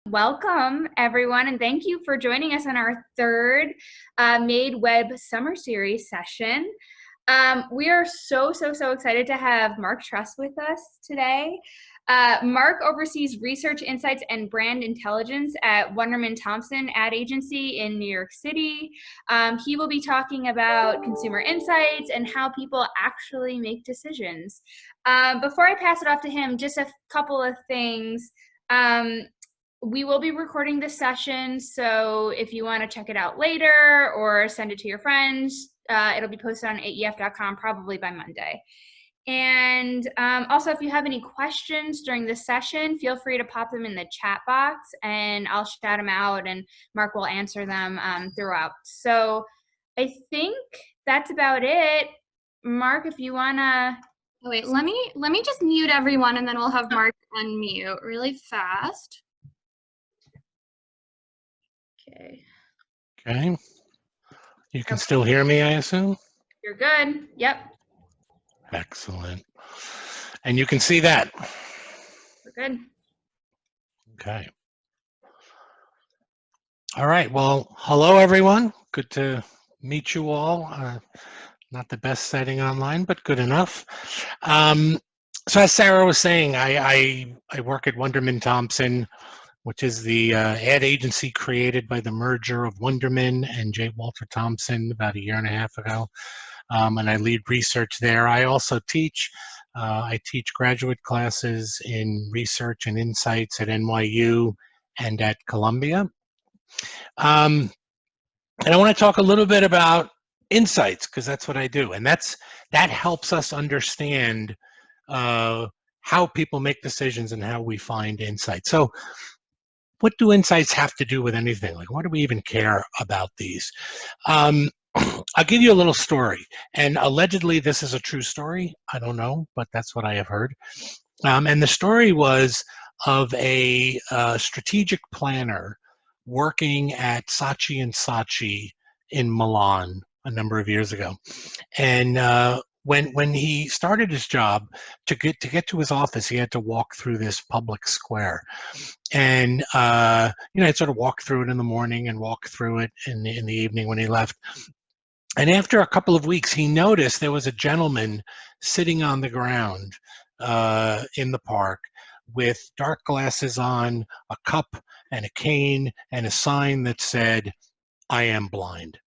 Welcome, everyone, and thank you for joining us on our third Made Web Summer Series session. We are so excited to have Mark Truss with us today. Mark oversees research, insights, and brand intelligence at Wunderman Thompson ad agency in New York City. He will be talking about consumer insights and how people actually make decisions. Before I pass it off to him, just a couple of things. We will be recording this session, so if you want to check it out later or send it to your friends, it'll be posted on aef.com probably by Monday. And also, if you have any questions during this session, feel free to pop them in the chat box and I'll shout them out and Mark will answer them throughout. So I think that's about it. Mark, if you want to... Oh, wait, let me just mute everyone and then we'll have Mark unmute really fast. Okay. You can still hear me, I assume? You're good. Yep. Excellent. And you can see that? We're good. Okay. All right. Well, hello, everyone. Good to meet you all. Not the best setting online, but good enough. So as Sarah was saying, I work at Wunderman Thompson, which is the ad agency created by the merger of Wunderman and J. Walter Thompson about 1.5 years ago. And I lead research there. I also teach. I teach graduate classes in research and insights at NYU and at Columbia. And I want to talk a little bit about insights because that's what I do. And that helps us understand how people make decisions and how we find insights. So what do insights have to do with anything? Like, why do we even care about these? I'll give you a little story. And allegedly, this is a true story. I don't know, but that's what I have heard. And the story was of a strategic planner working at Saatchi & Saatchi in Milan a number of years ago. And when he started his job, to get to his office, he had to walk through this public square, and I'd sort of walk through it in the morning and walk through it in the evening when he left. And after a couple of weeks, he noticed there was a gentleman sitting on the ground in the park with dark glasses on, a cup and a cane, and a sign that said, "I am blind."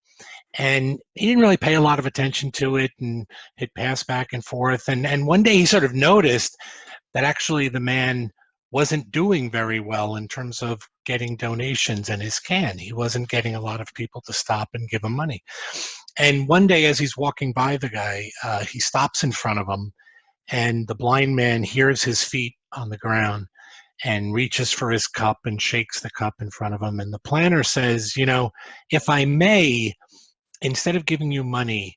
And he didn't really pay a lot of attention to it, and it passed back and forth. And one day he sort of noticed that actually the man wasn't doing very well in terms of getting donations in his can. He wasn't getting a lot of people to stop and give him money. And one day as he's walking by the guy, he stops in front of him, and the blind man hears his feet on the ground and reaches for his cup and shakes the cup in front of him. And the planner says, "If I may, instead of giving you money,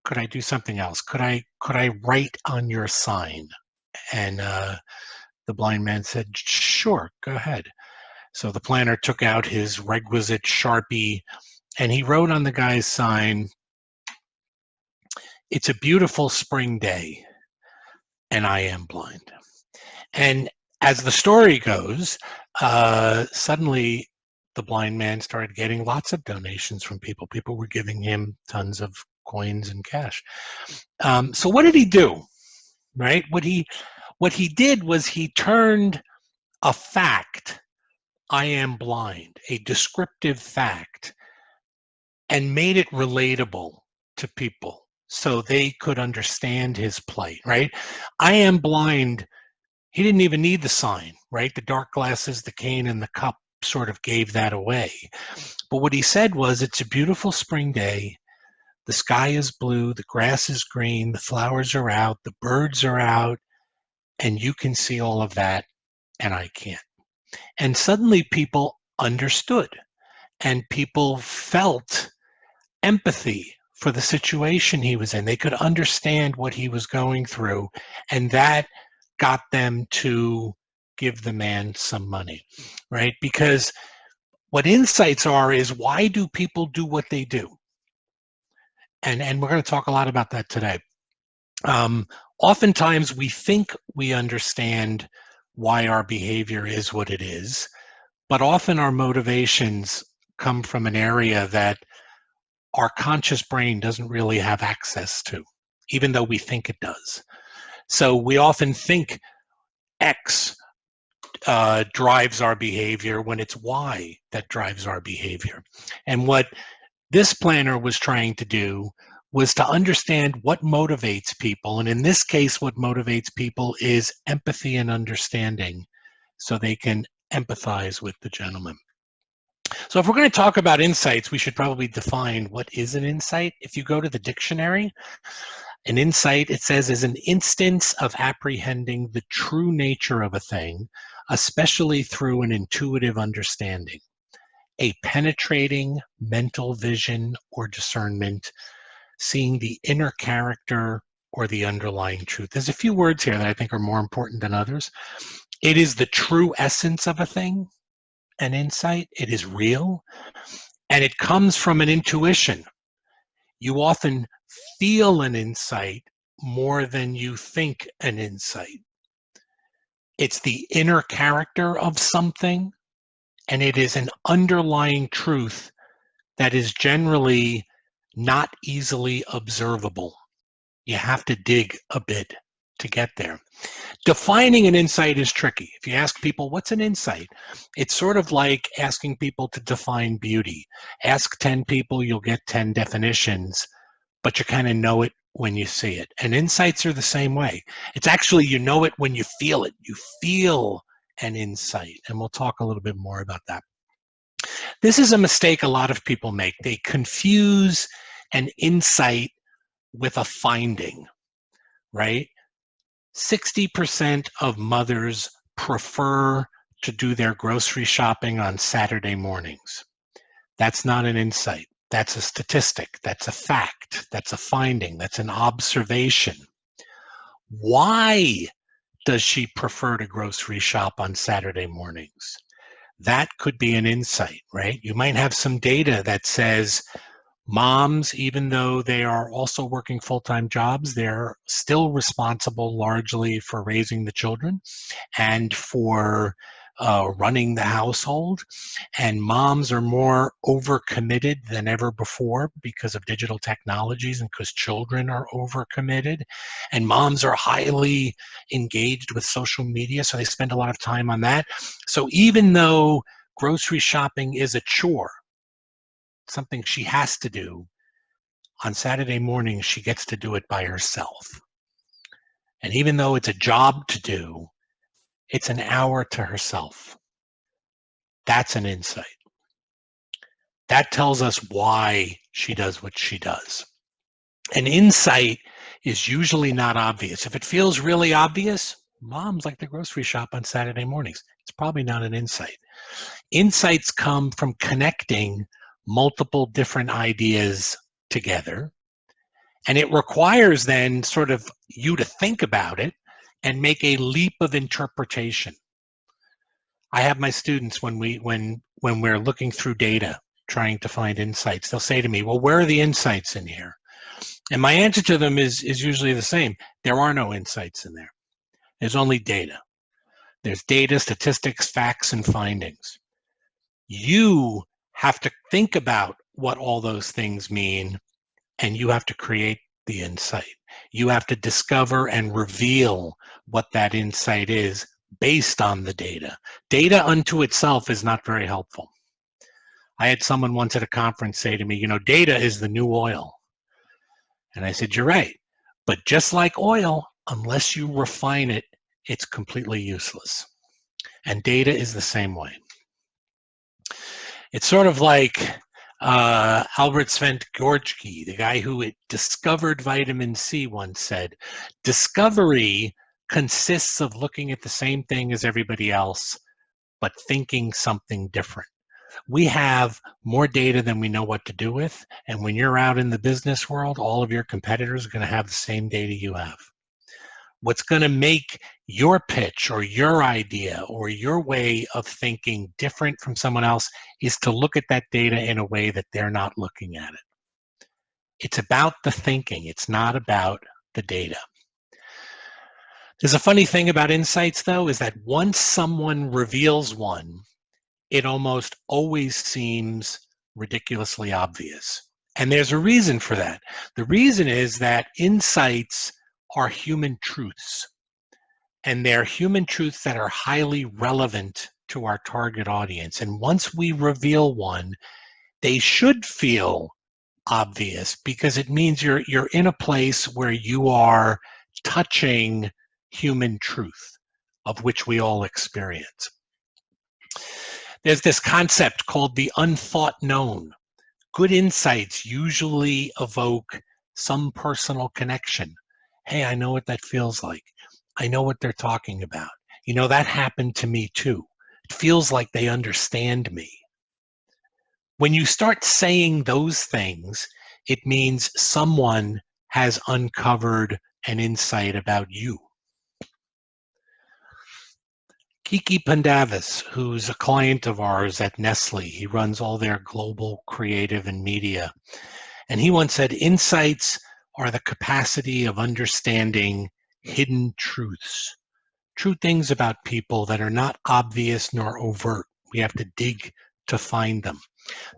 could I do something else? Could I write on your sign?" And the blind man said, "Sure, go ahead." So the planner took out his requisite Sharpie and he wrote on the guy's sign, "It's a beautiful spring day and I am blind." And as the story goes, suddenly the blind man started getting lots of donations from people. People were giving him tons of coins and cash. So what did he do? Right? What he did was he turned a fact, "I am blind," a descriptive fact, and made it relatable to people so they could understand his plight, right? "I am blind." He didn't even need the sign, right? The dark glasses, the cane, and the cup sort of gave that away. But what he said was, "It's a beautiful spring day. The sky is blue, the grass is green, the flowers are out, the birds are out, and you can see all of that, and I can't." And suddenly people understood, and people felt empathy for the situation he was in. They could understand what he was going through, and that got them to give the man some money, right? Because what insights are is, why do people do what they do? And we're going to talk a lot about that today. Oftentimes we think we understand why our behavior is what it is, but often our motivations come from an area that our conscious brain doesn't really have access to, even though we think it does. So we often think X drives our behavior when it's Y that drives our behavior. And what this planner was trying to do was to understand what motivates people. And in this case, what motivates people is empathy and understanding, so they can empathize with the gentleman. So if we're going to talk about insights, we should probably define what is an insight. If you go to the dictionary, an insight, it says, is an instance of apprehending the true nature of a thing, especially through an intuitive understanding, a penetrating mental vision or discernment, seeing the inner character or the underlying truth. There's a few words here that I think are more important than others. It is the true essence of a thing, an insight. It is real, and it comes from an intuition. You often feel an insight more than you think an insight. It's the inner character of something, and it is an underlying truth that is generally not easily observable. You have to dig a bit to get there. Defining an insight is tricky. If you ask people, what's an insight? It's sort of like asking people to define beauty. Ask 10 people, you'll get 10 definitions, but you kind of know it when you see it. And insights are the same way. It's actually, you know it when you feel it. You feel an insight, and we'll talk a little bit more about that. This is a mistake a lot of people make. They confuse an insight with a finding, right? 60% of mothers prefer to do their grocery shopping on Saturday mornings. That's not an insight. That's a statistic. That's a fact. That's a finding. That's an observation. Why does she prefer to grocery shop on Saturday mornings? That could be an insight, right? You might have some data that says moms, even though they are also working full-time jobs, they're still responsible largely for raising the children and for running the household. And moms are more overcommitted than ever before because of digital technologies and because children are overcommitted. And moms are highly engaged with social media, so they spend a lot of time on that. So even though grocery shopping is a chore, something she has to do, on Saturday morning, she gets to do it by herself. And even though it's a job to do, it's an hour to herself. That's an insight. That tells us why she does what she does. An insight is usually not obvious. If it feels really obvious, moms like to grocery shop on Saturday mornings. It's probably not an insight. Insights come from connecting multiple different ideas together, and it requires then sort of you to think about it and make a leap of interpretation. I have my students when we're looking through data trying to find insights, they'll say to me, well, where are the insights in here? And my answer to them is usually the same. There are no insights in there. There's only data. There's data, statistics, facts, and findings. You have to think about what all those things mean, and you have to create the insight. You have to discover and reveal what that insight is based on the data. Data unto itself is not very helpful. I had someone once at a conference say to me, you know, data is the new oil. And I said, you're right. But just like oil, unless you refine it, it's completely useless. And data is the same way. It's sort of like Albert Szent-Györgyi, the guy who discovered vitamin C, once said, discovery consists of looking at the same thing as everybody else, but thinking something different. We have more data than we know what to do with, and when you're out in the business world, all of your competitors are going to have the same data you have. What's going to make your pitch or your idea or your way of thinking different from someone else is to look at that data in a way that they're not looking at it. It's about the thinking. It's not about the data. There's a funny thing about insights, though, is that once someone reveals one, it almost always seems ridiculously obvious. And there's a reason for that. The reason is that insights are human truths, and they're human truths that are highly relevant to our target audience. And once we reveal one, they should feel obvious because it means you're in a place where you are touching human truth, of which we all experience. There's this concept called the unthought known. Good insights usually evoke some personal connection. Hey, I know what that feels like. I know what they're talking about. You know, that happened to me too. It feels like they understand me. When you start saying those things, it means someone has uncovered an insight about you. Kiki Pendavis, who's a client of ours at Nestle, he runs all their global creative and media. And he once said, insights are the capacity of understanding hidden truths, true things about people that are not obvious nor overt. We have to dig to find them.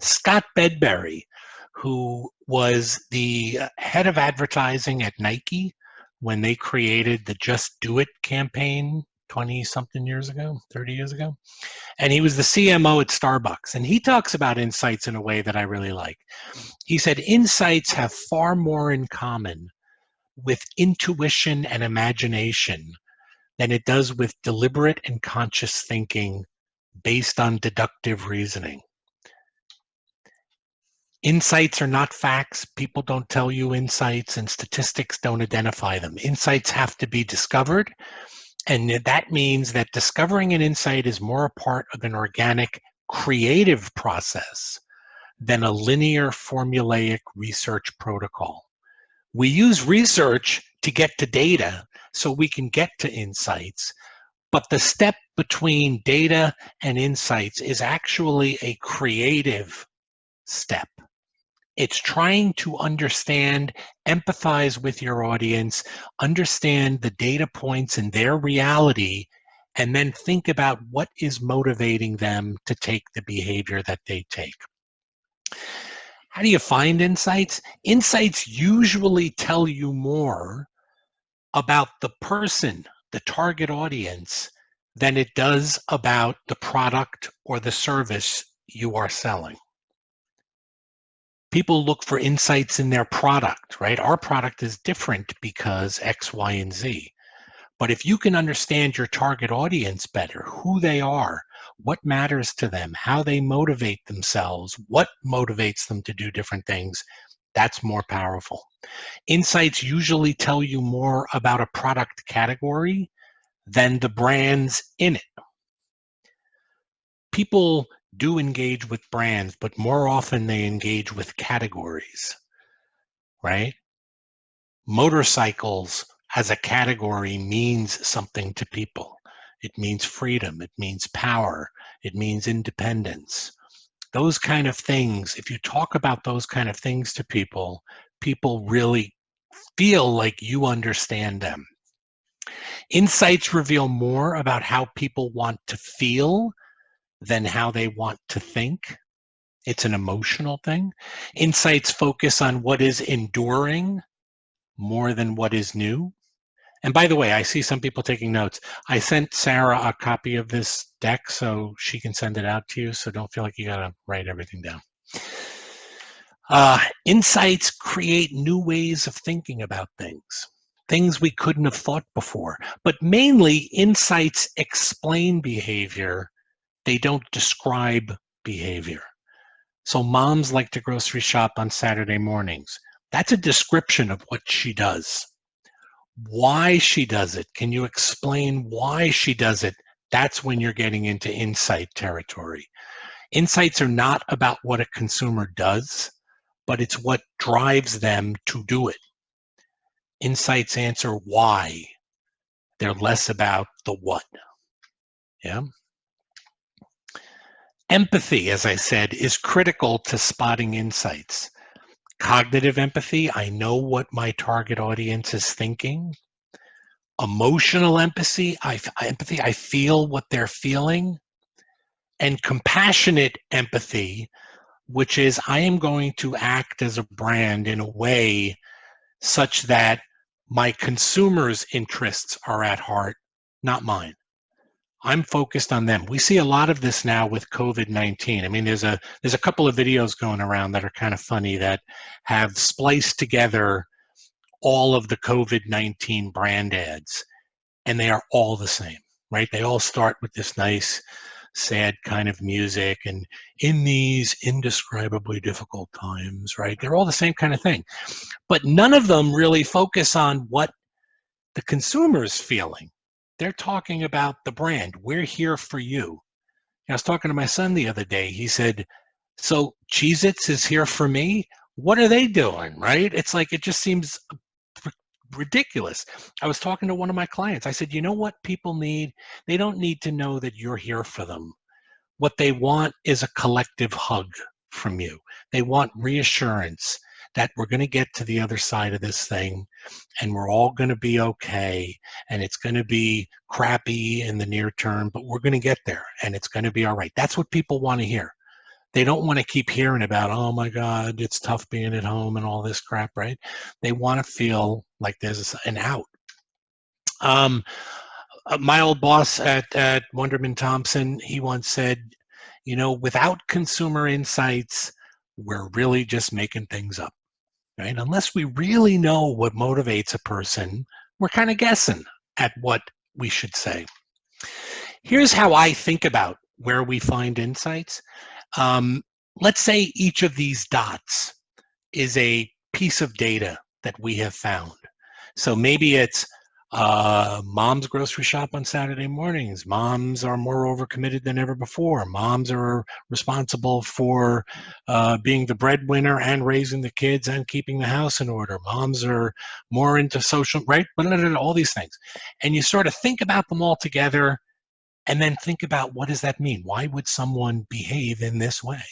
Scott Bedbury, who was the head of advertising at Nike when they created the Just Do It campaign 20-something years ago, 30 years ago. And he was the CMO at Starbucks. And he talks about insights in a way that I really like. He said, insights have far more in common with intuition and imagination than it does with deliberate and conscious thinking based on deductive reasoning. Insights are not facts. People don't tell you insights, and statistics don't identify them. Insights have to be discovered. And that means that discovering an insight is more a part of an organic, creative process than a linear, formulaic research protocol. We use research to get to data so we can get to insights, but the step between data and insights is actually a creative step. It's trying to understand, empathize with your audience, understand the data points in their reality, and then think about what is motivating them to take the behavior that they take. How do you find insights? Insights usually tell you more about the person, the target audience, than it does about the product or the service you are selling. People look for insights in their product, right? Our product is different because X, Y, and Z. But if you can understand your target audience better, who they are, what matters to them, how they motivate themselves, what motivates them to do different things, that's more powerful. Insights usually tell you more about a product category than the brands in it. People do engage with brands, but more often they engage with categories, right? Motorcycles as a category means something to people. It means freedom, it means power, it means independence. Those kind of things, if you talk about those kind of things to people, people really feel like you understand them. Insights reveal more about how people want to feel than how they want to think. It's an emotional thing. Insights focus on what is enduring more than what is new. And by the way, I see some people taking notes. I sent Sarah a copy of this deck so she can send it out to you, so don't feel like you gotta write everything down. Insights create new ways of thinking about things we couldn't have thought before. But mainly, insights explain behavior. They don't describe behavior. So moms like to grocery shop on Saturday mornings. That's a description of what she does. Why she does it. Can you explain why she does it? That's when you're getting into insight territory. Insights are not about what a consumer does, but it's what drives them to do it. Insights answer why. They're less about the what. Yeah. Empathy, as I said, is critical to spotting insights. Cognitive empathy, I know what my target audience is thinking. Emotional empathy, I feel what they're feeling. and compassionate empathy, which is I am going to act as a brand in a way such that my consumers' interests are at heart, not mine. I'm focused on them. We see a lot of this now with COVID-19. I mean, there's a couple of videos going around that are kind of funny that have spliced together all of the COVID-19 brand ads, and they are all the same, right? They all start with this nice, sad kind of music, and in these indescribably difficult times, right? They're all the same kind of thing. But none of them really focus on what the consumer's feeling. They're talking about the brand. We're here for you. I was talking to my son the other day. He said, so Cheez-Its is here for me? What are they doing, right? It's like, it just seems ridiculous. I was talking to one of my clients. I said, you know what people need? They don't need to know that you're here for them. What they want is a collective hug from you. They want reassurance that we're going to get to the other side of this thing and we're all going to be okay, and it's going to be crappy in the near term, but we're going to get there and it's going to be all right. That's what people want to hear. They don't want to keep hearing about, oh my God, it's tough being at home and all this crap, right? They want to feel like there's an out. My old boss at Wunderman Thompson, he once said, you know, without consumer insights, we're really just making things up, right? Unless we really know what motivates a person, we're kind of guessing at what we should say. Here's how I think about where we find insights. Let's say each of these dots is a piece of data that we have found. So maybe it's moms grocery shop on Saturday mornings. Moms are more overcommitted than ever before. Moms are responsible for being the breadwinner and raising the kids and keeping the house in order. Moms are more into social, right? All these things. And you sort of think about them all together and then think about, what does that mean? Why would someone behave in this way?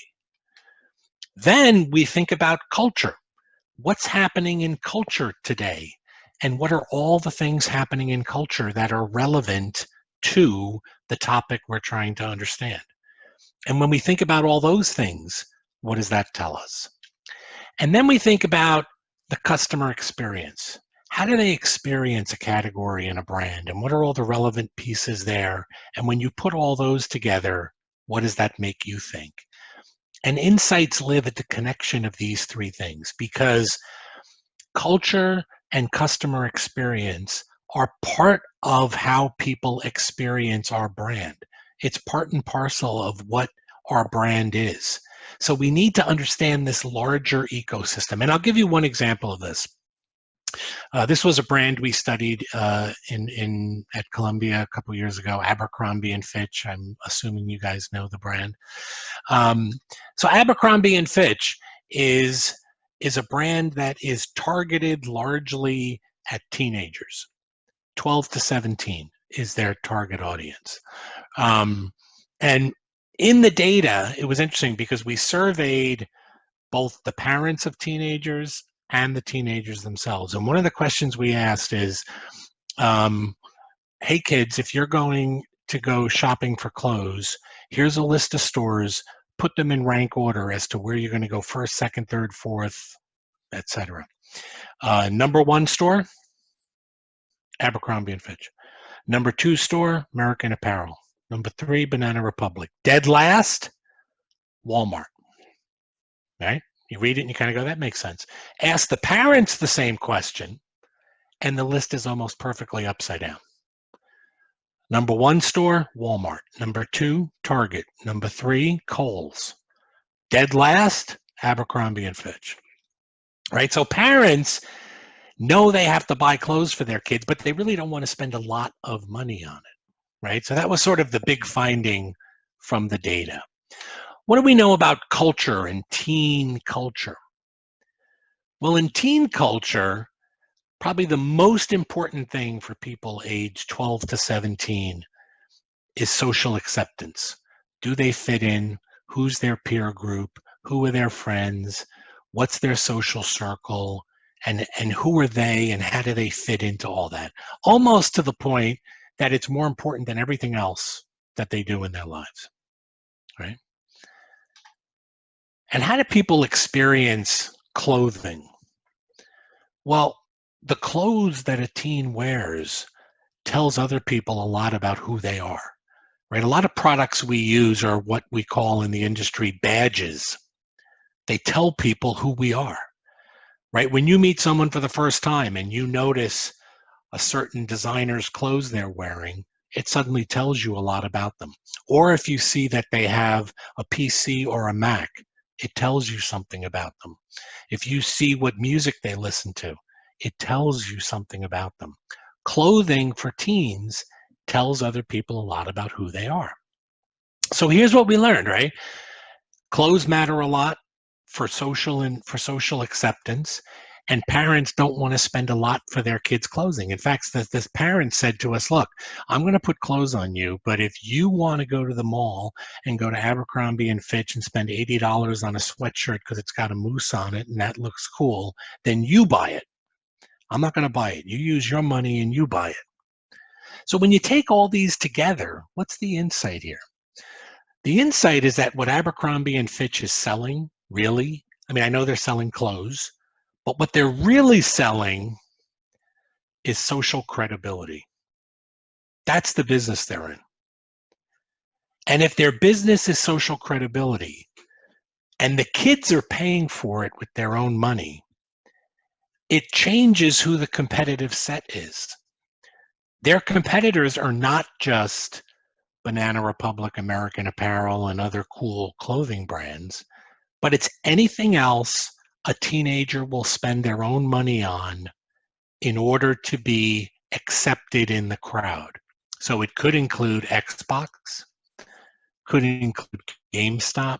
Then we think about culture. What's happening in culture today? And what are all the things happening in culture that are relevant to the topic we're trying to understand? And when we think about all those things, what does that tell us? And then we think about the customer experience. How do they experience a category and a brand? And what are all the relevant pieces there? And when you put all those together, what does that make you think? And insights live at the connection of these three things, because culture and customer experience are part of how people experience our brand. It's part and parcel of what our brand is. So we need to understand this larger ecosystem. And I'll give you one example of this. This was a brand we studied at Columbia a couple years ago, Abercrombie and Fitch. I'm assuming you guys know the brand. So Abercrombie and Fitch is a brand that is targeted largely at teenagers. 12 to 17 is their target audience. And in the data, it was interesting because we surveyed both the parents of teenagers and the teenagers themselves. And one of the questions we asked is, hey kids, if you're going to go shopping for clothes, here's a list of stores, put them in rank order as to where you're going to go first, second, third, fourth, etc. Number one store, Abercrombie and Fitch. Number two store, American Apparel. Number three, Banana Republic. Dead last, Walmart. Right? You read it and you kind of go, that makes sense. Ask the parents the same question, and the list is almost perfectly upside down. Number one store, Walmart. Number two, Target. Number three, Kohl's. Dead last, Abercrombie and Fitch. Right? So parents know they have to buy clothes for their kids, but they really don't want to spend a lot of money on it. Right? So that was sort of the big finding from the data. What do we know about culture and teen culture? Well, in teen culture, probably the most important thing for people aged 12 to 17 is social acceptance. Do they fit in? Who's their peer group? Who are their friends? What's their social circle? And who are they, and how do they fit into all that? Almost to the point that it's more important than everything else that they do in their lives. right? And how do people experience clothing? Well, the clothes that a teen wears tells other people a lot about who they are, right? A lot of products we use are what we call in the industry badges. They tell people who we are, right? When you meet someone for the first time and you notice a certain designer's clothes they're wearing, it suddenly tells you a lot about them. Or if you see that they have a PC or a Mac, it tells you something about them. If you see what music they listen to, it tells you something about them. Clothing for teens tells other people a lot about who they are. So here's what we learned, right? Clothes matter a lot for social acceptance, and parents don't want to spend a lot for their kids' clothing. In fact, this parent said to us, look, I'm going to put clothes on you, but if you want to go to the mall and go to Abercrombie and Fitch and spend $80 on a sweatshirt because it's got a moose on it and that looks cool, then you buy it. I'm not going to buy it. You use your money and you buy it. So when you take all these together, what's the insight here? The insight is that what Abercrombie and Fitch is selling, really, I mean, I know they're selling clothes, but what they're really selling is social credibility. That's the business they're in. And if their business is social credibility, and the kids are paying for it with their own money, it changes who the competitive set is. Their competitors are not just Banana Republic, American Apparel, and other cool clothing brands, but it's anything else a teenager will spend their own money on in order to be accepted in the crowd. So it could include Xbox, could include GameStop,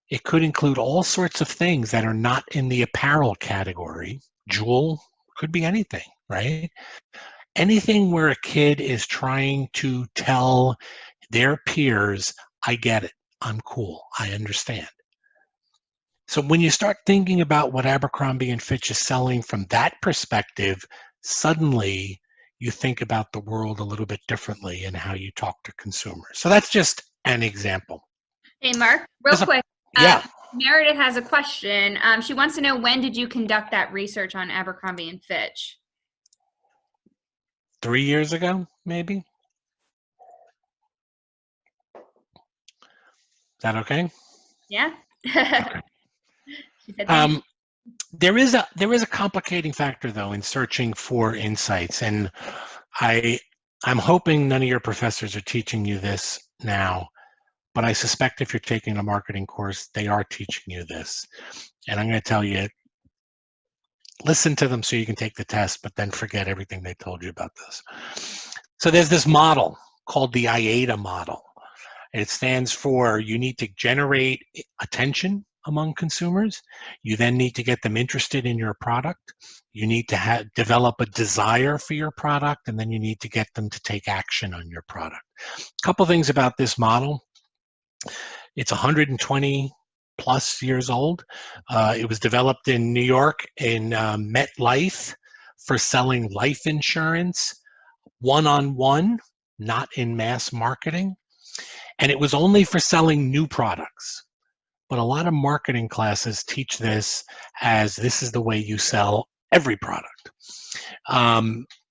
it could include all sorts of things that are not in the apparel category. Jewel, could be anything, right? Anything where a kid is trying to tell their peers, I get it, I'm cool, I understand. So when you start thinking about what Abercrombie and Fitch is selling from that perspective, suddenly you think about the world a little bit differently in how you talk to consumers. So that's just an example. Hey, Mark, real quick. Yeah. Meredith has a question. She wants to know, when did you conduct that research on Abercrombie and Fitch? 3 years ago, maybe. Is that okay? Yeah. Okay. She said thanks. There is a complicating factor though in searching for insights, and I'm hoping none of your professors are teaching you this now, but I suspect if you're taking a marketing course, they are teaching you this. And I'm going to tell you, listen to them so you can take the test, but then forget everything they told you about this. So there's this model called the IATA model. It stands for, you need to generate attention among consumers. You then need to get them interested in your product. You need to develop a desire for your product, and then you need to get them to take action on your product. A couple things about this model. It's 120 plus years old. It was developed in New York in MetLife for selling life insurance one-on-one, not in mass marketing. And it was only for selling new products. But a lot of marketing classes teach this as this is the way you sell every product. A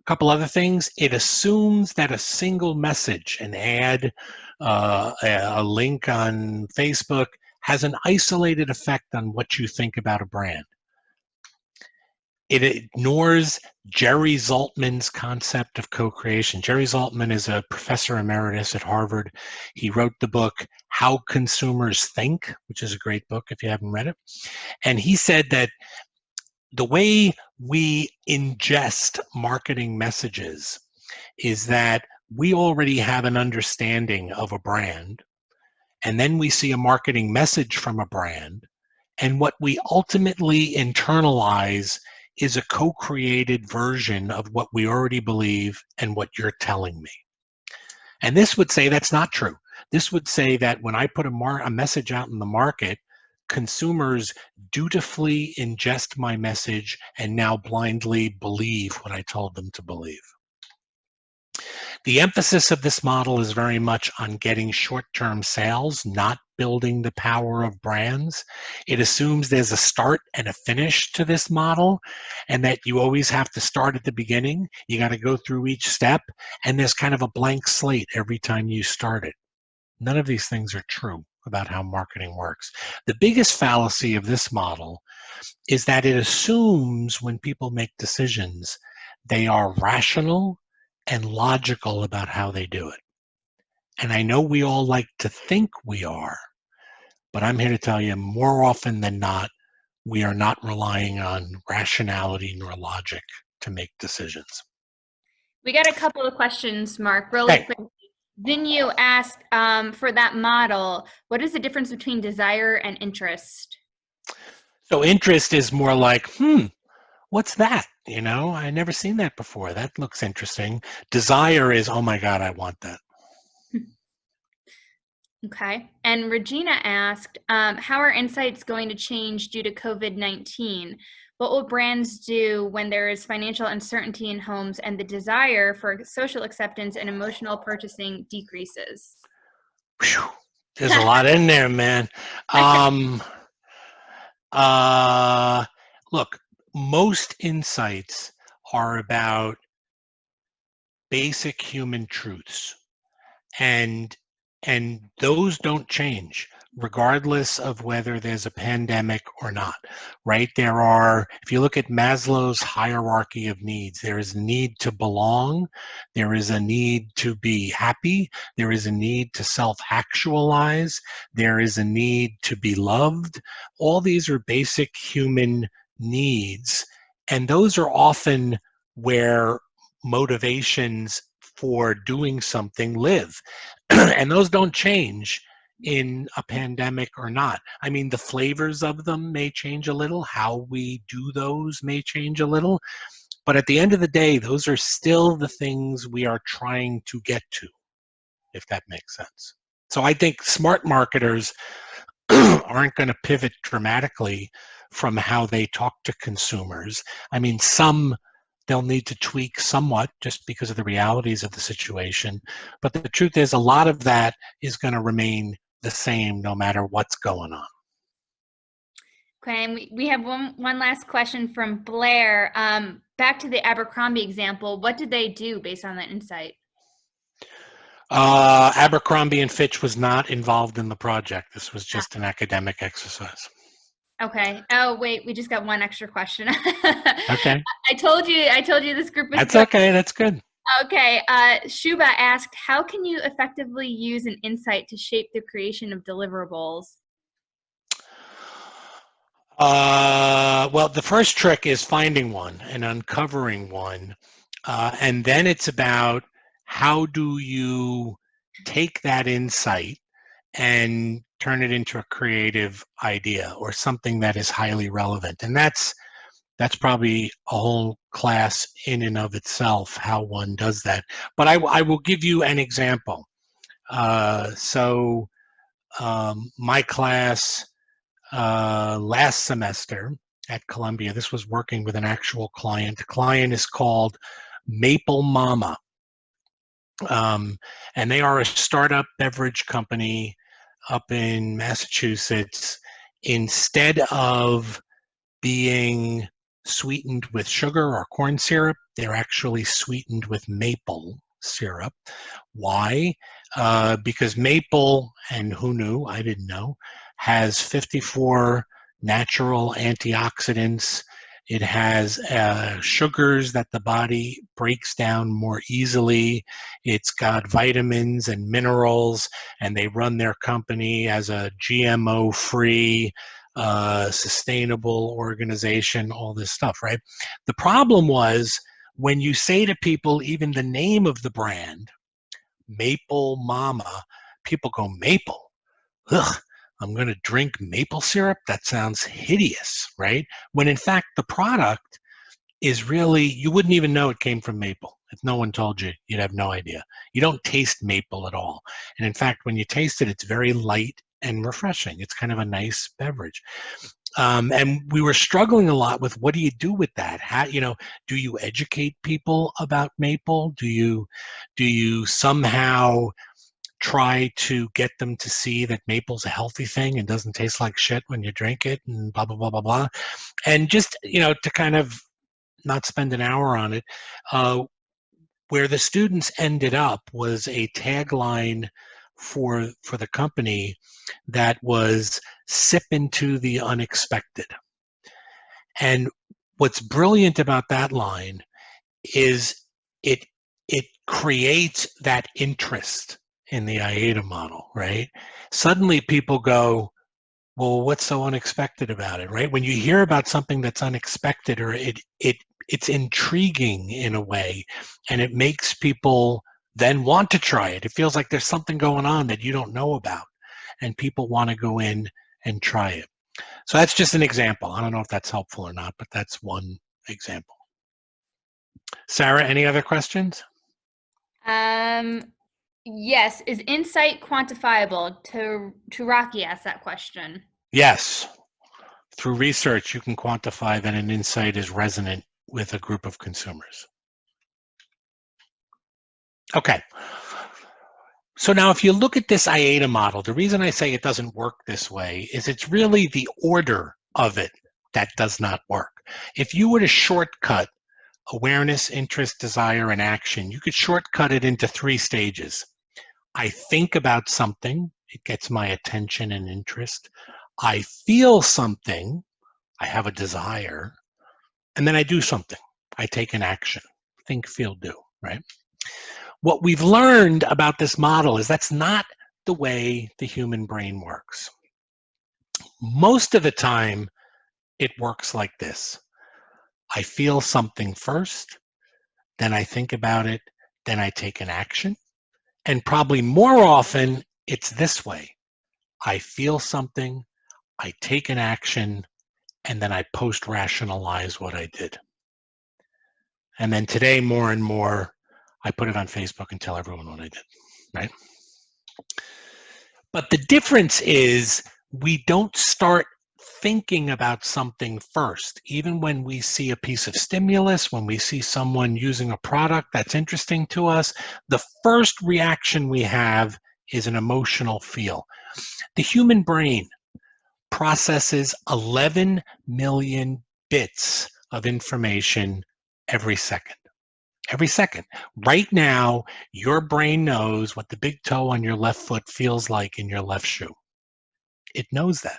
couple other things. It assumes that a single message, an ad, a link on Facebook, has an isolated effect on what you think about a brand. It ignores Jerry Zaltman's concept of co-creation. Jerry Zaltman is a professor emeritus at Harvard. He wrote the book How Consumers Think, which is a great book if you haven't read it. And he said that the way we ingest marketing messages is that we already have an understanding of a brand, and then we see a marketing message from a brand, and what we ultimately internalize is a co-created version of what we already believe and what you're telling me. And this would say that's not true. This would say that when I put a message out in the market, consumers dutifully ingest my message and now blindly believe what I told them to believe. The emphasis of this model is very much on getting short-term sales, not building the power of brands. It assumes there's a start and a finish to this model, and that you always have to start at the beginning. You got to go through each step, and there's kind of a blank slate every time you start it. None of these things are true about how marketing works. The biggest fallacy of this model is that it assumes when people make decisions, they are rational and logical about how they do it. And I know we all like to think we are, but I'm here to tell you more often than not, we are not relying on rationality nor logic to make decisions. We got a couple of questions, Mark, really quick. Vinyu asked, for that model, what is the difference between desire and interest? So interest is more like, what's that? You know, I never seen that before. That looks interesting. Desire is, oh my God, I want that. Okay. And Regina asked, how are insights going to change due to COVID-19? What will brands do when there is financial uncertainty in homes and the desire for social acceptance and emotional purchasing decreases? Whew, there's a lot in there, man. Look, most insights are about basic human truths, and those don't change regardless of whether there's a pandemic or not, right? There are, if you look at Maslow's hierarchy of needs, there is a need to belong, there is a need to be happy, there is a need to self-actualize, there is a need to be loved. All these are basic human needs, and those are often where motivations for doing something live. And those don't change in a pandemic or not. I mean, the flavors of them may change a little, how we do those may change a little, but at the end of the day, those are still the things we are trying to get to, if that makes sense. So I think smart marketers aren't going to pivot dramatically from how they talk to consumers. I mean, some they'll need to tweak somewhat just because of the realities of the situation. But the truth is, a lot of that is going to remain the same no matter what's going on. Okay, and we have one last question from Blair. Back to the Abercrombie example, what did they do based on that insight? Abercrombie and Fitch was not involved in the project. This was just an academic exercise. Okay. Oh, wait, we just got one extra question. Okay. I told you this group was That's good. okay. That's good. Okay. Shuba asked, how can you effectively use an insight to shape the creation of deliverables? Well, the first trick is finding one and uncovering one. And then it's about how do you take that insight and turn it into a creative idea or something that is highly relevant. And that's probably a whole class in and of itself, how one does that. But I will give you an example. My class last semester at Columbia, this was working with an actual client. The client is called Maple Mama. And they are a startup beverage company up in Massachusetts. Instead of being sweetened with sugar or corn syrup, they're actually sweetened with maple syrup. Why? Because maple, and who knew, I didn't know, has 54 natural antioxidants. It has sugars that the body breaks down more easily. It's got vitamins and minerals, and they run their company as a GMO-free, sustainable organization, all this stuff, right? The problem was when you say to people, even the name of the brand, Maple Mama, people go, maple? Ugh, I'm going to drink maple syrup? That sounds hideous, right? When in fact, the product is really, you wouldn't even know it came from maple. If no one told you, you'd have no idea. You don't taste maple at all. And in fact, when you taste it, it's very light and refreshing. It's kind of a nice beverage. And we were struggling a lot with, what do you do with that? How, do you educate people about maple? Do you somehow try to get them to see that maple's a healthy thing and doesn't taste like shit when you drink it, and blah, blah, blah, blah, blah. And just, to kind of not spend an hour on it, where the students ended up was a tagline for the company that was "sip into the unexpected." And what's brilliant about that line is it creates that interest in the IATA model, right? Suddenly people go, well, what's so unexpected about it, right? When you hear about something that's unexpected, or it's intriguing in a way, and it makes people then want to try it. It feels like there's something going on that you don't know about, and people want to go in and try it. So that's just an example. I don't know if that's helpful or not, but that's one example. Sarah, any other questions? Yes. Is insight quantifiable? To Rocky asked that question. Yes. Through research, you can quantify that an insight is resonant with a group of consumers. Okay. So now if you look at this IATA model, the reason I say it doesn't work this way is it's really the order of it that does not work. If you were to shortcut awareness, interest, desire, and action, you could shortcut it into 3 stages. I think about something, it gets my attention and interest. I feel something, I have a desire, and then I do something. I take an action. Think, feel, do, right? What we've learned about this model is that's not the way the human brain works. Most of the time, it works like this. I feel something first, then I think about it, then I take an action. And probably more often, it's this way. I feel something, I take an action, and then I post-rationalize what I did. And then today, more and more, I put it on Facebook and tell everyone what I did, right? But the difference is we don't start thinking about something first. Even when we see a piece of stimulus, when we see someone using a product that's interesting to us, the first reaction we have is an emotional feel. The human brain processes 11 million bits of information every second. Every second. Right now, your brain knows what the big toe on your left foot feels like in your left shoe. It knows that.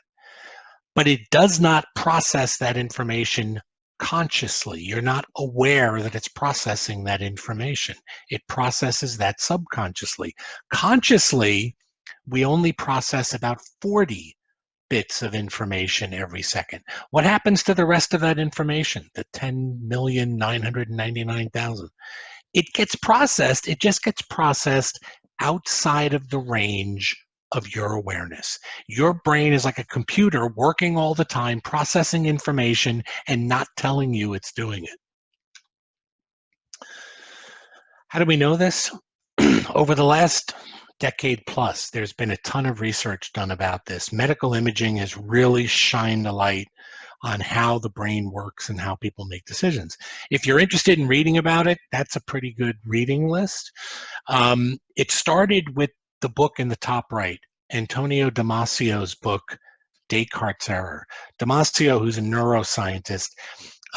But it does not process that information consciously. You're not aware that it's processing that information. It processes that subconsciously. Consciously, we only process about 40 bits of information every second. What happens to the rest of that information, the 10,999,000? It gets processed, it just gets processed outside of the range of your awareness. Your brain is like a computer working all the time, processing information and not telling you it's doing it. How do we know this? Over the last decade plus, there's been a ton of research done about this. Medical imaging has really shined a light on how the brain works and how people make decisions. If you're interested in reading about it, that's a pretty good reading list. It started with the book in the top right, Antonio Damasio's book, Descartes' Error. Damasio, who's a neuroscientist,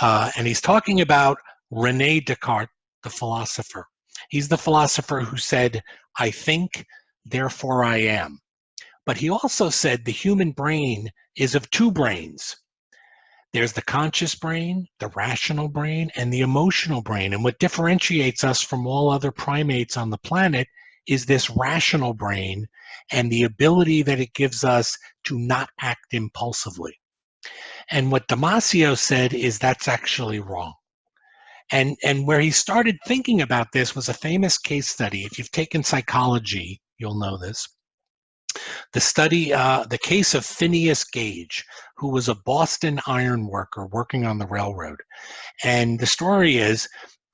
and he's talking about René Descartes, the philosopher. He's the philosopher who said, I think, therefore I am. But he also said the human brain is of 2 brains. There's the conscious brain, the rational brain, and the emotional brain. And what differentiates us from all other primates on the planet is this rational brain and the ability that it gives us to not act impulsively. And what Damasio said is that's actually wrong. And where he started thinking about this was a famous case study. If you've taken psychology, you'll know this. The study, the case of Phineas Gage, who was a Boston iron worker working on the railroad. And the story is,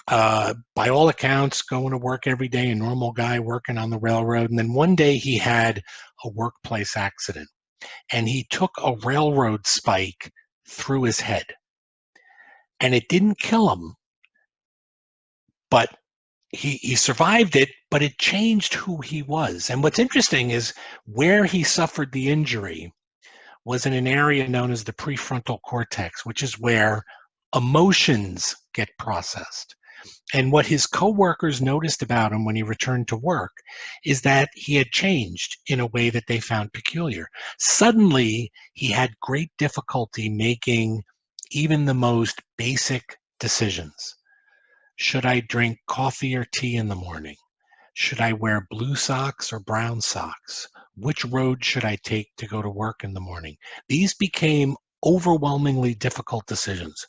by all accounts, going to work every day, a normal guy working on the railroad. And then one day he had a workplace accident. And he took a railroad spike through his head. And it didn't kill him, but he survived it, but it changed who he was. And what's interesting is where he suffered the injury was in an area known as the prefrontal cortex, which is where emotions get processed. And what his coworkers noticed about him when he returned to work is that he had changed in a way that they found peculiar. Suddenly, he had great difficulty making even the most basic decisions. Should I drink coffee or tea in the morning? Should I wear blue socks or brown socks? Which road should I take to go to work in the morning? These became overwhelmingly difficult decisions.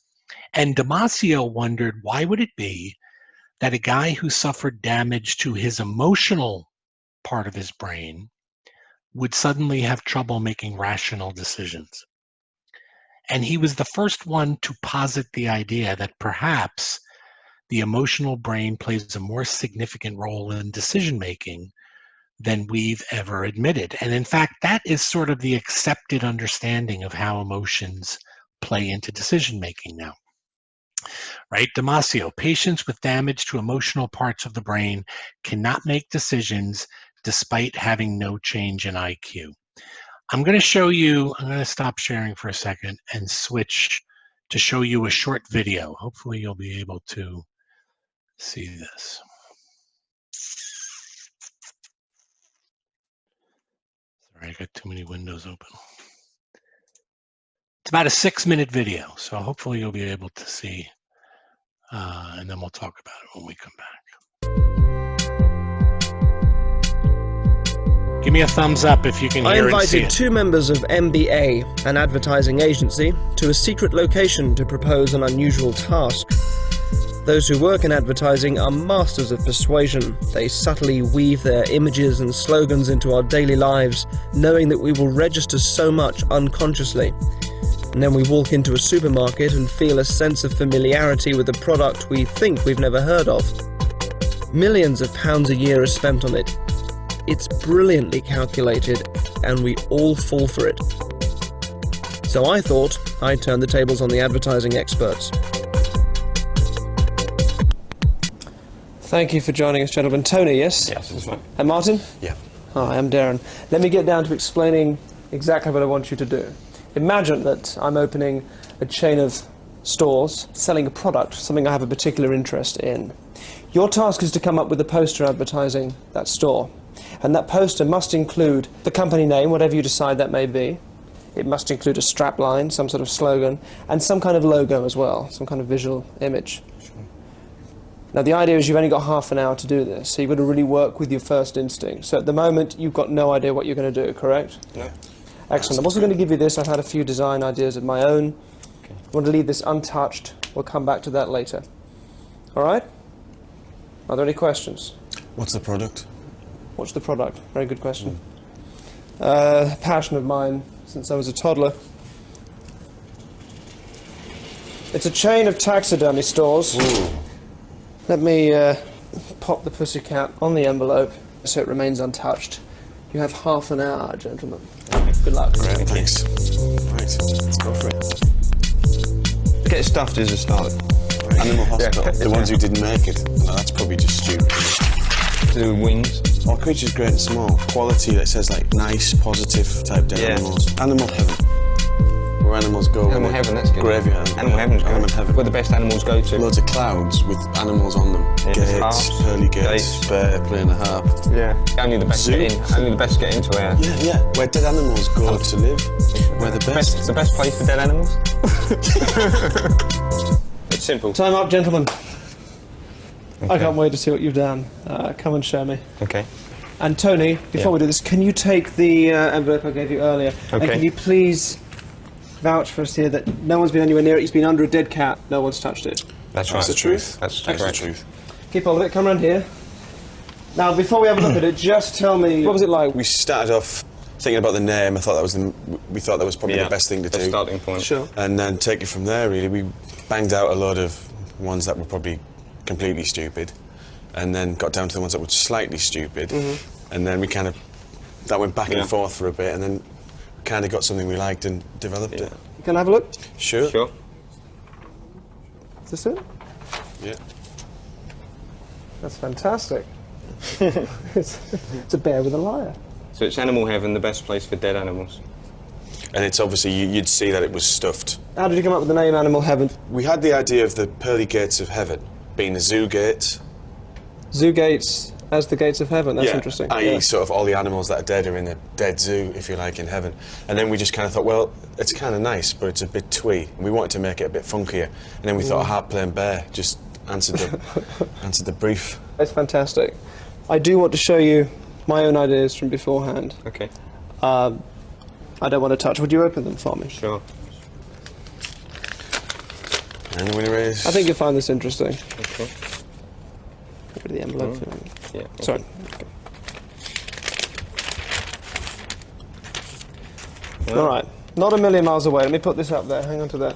And Damasio wondered, why would it be that a guy who suffered damage to his emotional part of his brain would suddenly have trouble making rational decisions? And he was the first one to posit the idea that perhaps the emotional brain plays a more significant role in decision-making than we've ever admitted. And in fact, that is sort of the accepted understanding of how emotions play into decision-making now. Right? Damasio, patients with damage to emotional parts of the brain cannot make decisions despite having no change in IQ. I'm going to stop sharing for a second and switch to show you a short video. Hopefully you'll be able to see this. Sorry, I got too many windows open. It's about a 6-minute video, so hopefully you'll be able to see, and then we'll talk about it when we come back. Give me a thumbs up if you can hear and see it. I invited 2 members of MBA, an advertising agency, to a secret location to propose an unusual task. Those who work in advertising are masters of persuasion. They subtly weave their images and slogans into our daily lives, knowing that we will register so much unconsciously. And then we walk into a supermarket and feel a sense of familiarity with a product we think we've never heard of. Millions of pounds a year are spent on it. It's brilliantly calculated, and we all fall for it. So I thought I'd turn the tables on the advertising experts. Thank you for joining us, gentlemen. Tony, yes? Yes, that's right. And Martin? Yeah. Hi, I'm Darren. Let me get down to explaining exactly what I want you to do. Imagine that I'm opening a chain of stores selling a product, something I have a particular interest in. Your task is to come up with a poster advertising that store. And that poster must include the company name, whatever you decide that may be. It must include a strapline, some sort of slogan, and some kind of logo as well, some kind of visual image. Sure. Now the idea is you've only got half an hour to do this, so you've got to really work with your first instinct. So at the moment, you've got no idea what you're going to do, correct? No. Excellent. I'm also going to give you this. I've had a few design ideas of my own. Okay. I want to leave this untouched. We'll come back to that later. All right? Are there any questions? What's the product? What's the product? Very good question. Passion of mine since I was a toddler. It's a chain of taxidermy stores. Ooh. Let me pop the pussycat on the envelope so it remains untouched. You have half an hour, gentlemen. Good luck. Great, thanks. Right, let's go for it. Get stuffed as a start. Right. Animal Hospital, the ones who didn't make it. No, that's probably just stupid. To do with wings. All creatures great and small. Quality that says like nice, positive type dead animals. Animal heaven. Where animals go. Animal heaven, that's good. Graveyard. Animal heaven's good. Animal heaven. Where the best animals go to. Loads of clouds with animals on them. Yeah, Gates, harps, pearly gates, bear playing a harp. Yeah. Only the best Zoo. get in. Only the best get into there. Yeah, yeah. Where dead animals go to live. Where the best. The best place for dead animals. It's simple. Time up, gentlemen. Okay. I can't wait to see what you've done. Come and show me. Okay. And Tony, before Yeah. we do this, can you take the envelope I gave you earlier? And Okay. can you please vouch for us here that no one's been anywhere near it, it's been under a dead cat, no one's touched it? That's right. That's the truth. That's That's the correct. truth. Keep hold of it, come round here. Now, before we have a look at it, just tell me, what was it like? We started off thinking about the name. I thought that was we thought that was probably the best thing to the do. starting point. Sure. And then take it from there, really. We banged out a load of ones that were probably completely stupid, and then got down to the ones that were slightly stupid, and then we kind of, that went back and forth for a bit, and then kind of got something we liked and developed it. Can I have a look? Sure. Sure. Is this it? Yeah. That's fantastic. it's a bear with a lyre. So it's animal heaven, the best place for dead animals. And it's obviously, you'd see that it was stuffed. How did you come up with the name Animal Heaven? We had the idea of the pearly gates of heaven being a zoo gate. Zoo gates as the gates of heaven. That's interesting. i.e. sort of all the animals that are dead are in a dead zoo, if you like, in heaven. And then we just kind of thought, well, it's kind of nice, but it's a bit twee. We wanted to make it a bit funkier. And then we thought a hard-playing bear just answered the brief. That's fantastic. I do want to show you my own ideas from beforehand. Okay. I don't want to touch. Would you open them for me? Sure. And the winner is... I think you'll find this interesting. Okay. Get rid of the envelope. Yeah. Okay. Sorry. Okay. All right. Not a million miles away. Let me put this up there. Hang on to that.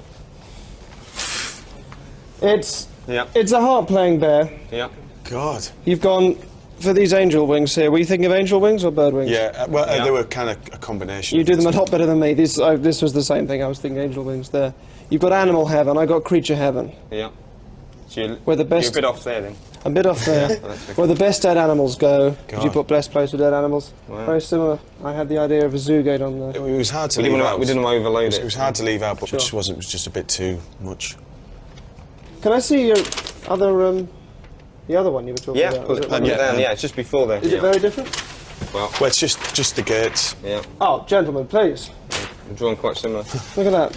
It's a harp-playing bear. Yeah. God. You've gone for these angel wings here. Were you thinking of angel wings or bird wings? Yeah, well, they were kind of a combination. You do them a lot better than me. This was the same thing. I was thinking angel wings there. You've got animal heaven. I got creature heaven. Yeah. So Where the best. you're a bit off there then. A bit off there. Where the best dead animals go. Did you put blessed place for dead animals? Wow. Very similar. I had the idea of a zoo gate on there. It was hard to We leave out. didn't want to overload it. It was hard to leave out, but Sure. it was just a bit too much. Can I see your other the other one you were talking Yeah, about? put it down. Yeah, it's just before there. Is it very different? Well, Well, it's just the gates. yeah. Oh, gentlemen, please. I'm drawing quite similar. Look at that.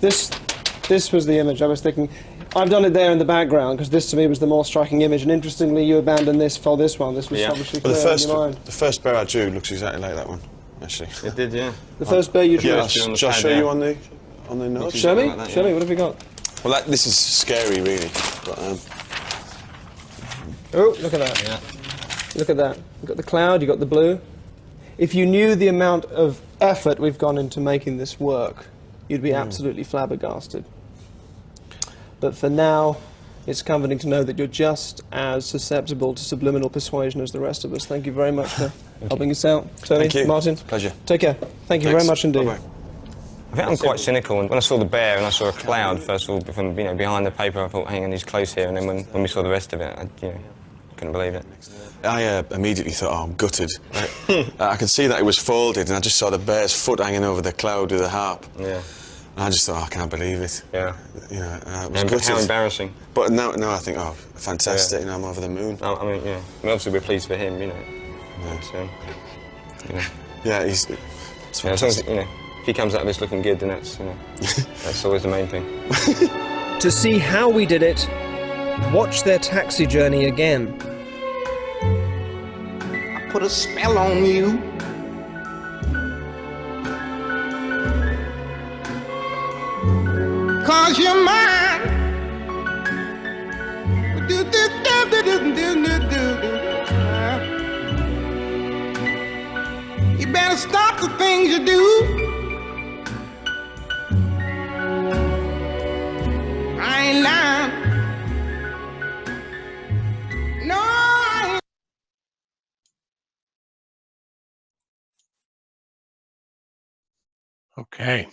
This was the image I was thinking. I've done it there in the background because this to me was the more striking image. And interestingly, you abandoned this for this one. This was obviously Well, clear in your mind. the first bear I drew looks exactly like that one, actually. It did, yeah. The first bear you drew. Yeah, Just doing the shall I pad show you there. on the notes? Show me. Like that, Show yeah. me. What have you got? Well, this is scary, really. But, Oh, look at that. Yeah. Look at that. You've got the cloud, you've got the blue. If you knew the amount of effort we've gone into making this work, you'd be absolutely flabbergasted. But for now, it's comforting to know that you're just as susceptible to subliminal persuasion as the rest of us. Thank you very much for helping us out. Tony, Thank you. Martin, Pleasure. take care. Thank you Thanks. very much indeed. Bye-bye. I think I'm quite cynical, and when I saw the bear and I saw a cloud, first of all, from behind the paper, I thought, hang on, he's close here, and then when we saw the rest of it, I couldn't believe it. I immediately thought, oh, I'm gutted. I could see that it was folded, and I just saw the bear's foot hanging over the cloud with the harp. Yeah. And I just thought, oh, I can't believe it. Yeah. You know, I was And gutted. how embarrassing. But now I think, oh, fantastic, Yeah. you know, I'm over the moon. I mean, yeah. I mean, obviously we're pleased for him, Yeah. But, Yeah, it's yeah, as long as, fantastic. if he comes out of this looking good, then that's, that's always the main thing. To see how we did it, watch their taxi journey again. Put a spell on you. Cause you're mine. You better stop the things you do. I ain't lying. No, I ain't. Okay.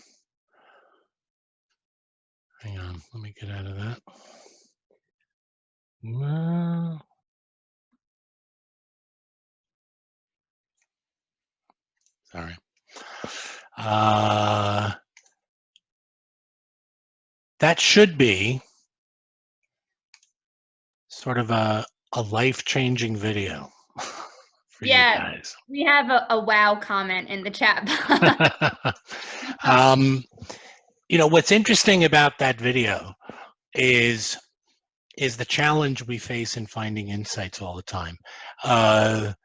Hang on, let me get out of that. Sorry. That should be sort of a life-changing video for Yeah. you guys. We have a wow comment in the chat box. What's interesting about that video is the challenge we face in finding insights all the time. When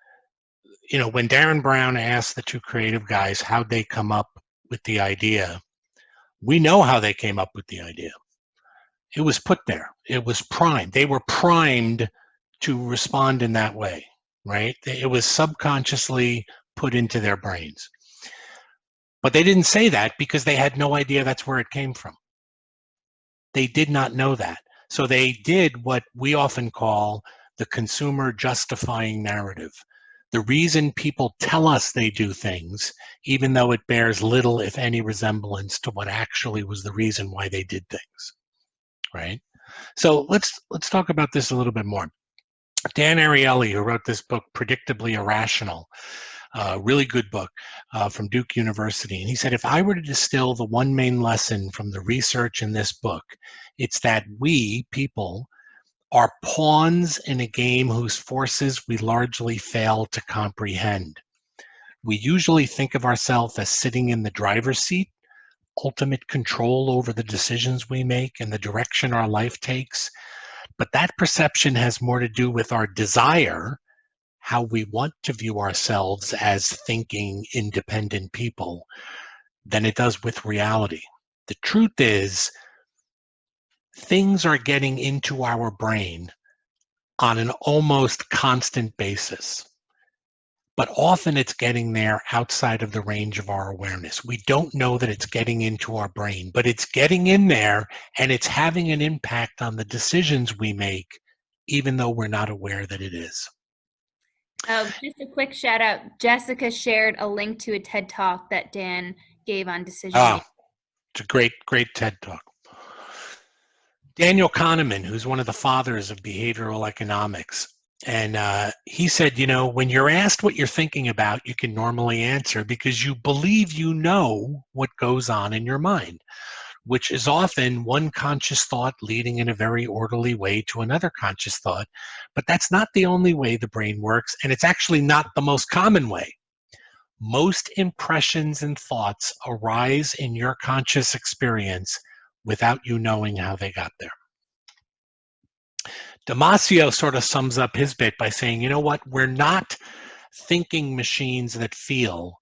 Darren Brown asked the two creative guys how'd they come up with the idea, we know how they came up with the idea. It was put there. It was primed. They were primed to respond in that way, right? It was subconsciously put into their brains. But they didn't say that because they had no idea that's where it came from. They did not know that. So they did what we often call the consumer justifying narrative. The reason people tell us they do things, even though it bears little, if any, resemblance to what actually was the reason why they did things, right? So let's talk about this a little bit more. Dan Ariely, who wrote this book, Predictably Irrational, really good book from Duke University. And he said, if I were to distill the one main lesson from the research in this book, it's that we, people, are pawns in a game whose forces we largely fail to comprehend. We usually think of ourselves as sitting in the driver's seat, ultimate control over the decisions we make and the direction our life takes. But that perception has more to do with our desire, how we want to view ourselves as thinking, independent people, than it does with reality. The truth is, things are getting into our brain on an almost constant basis. But often it's getting there outside of the range of our awareness. We don't know that it's getting into our brain, but it's getting in there and it's having an impact on the decisions we make, even though we're not aware that it is. Just a quick shout out. Jessica shared a link to a TED Talk that Dan gave on decision Oh, making. it's a great TED Talk. Daniel Kahneman, who's one of the fathers of behavioral economics, and he said, you know, when you're asked what you're thinking about, you can normally answer because you believe you know what goes on in your mind, which is often one conscious thought leading in a very orderly way to another conscious thought. But that's not the only way the brain works, and it's actually not the most common way. Most impressions and thoughts arise in your conscious experience without you knowing how they got there. Damasio sort of sums up his bit by saying, you know what, we're not thinking machines that feel,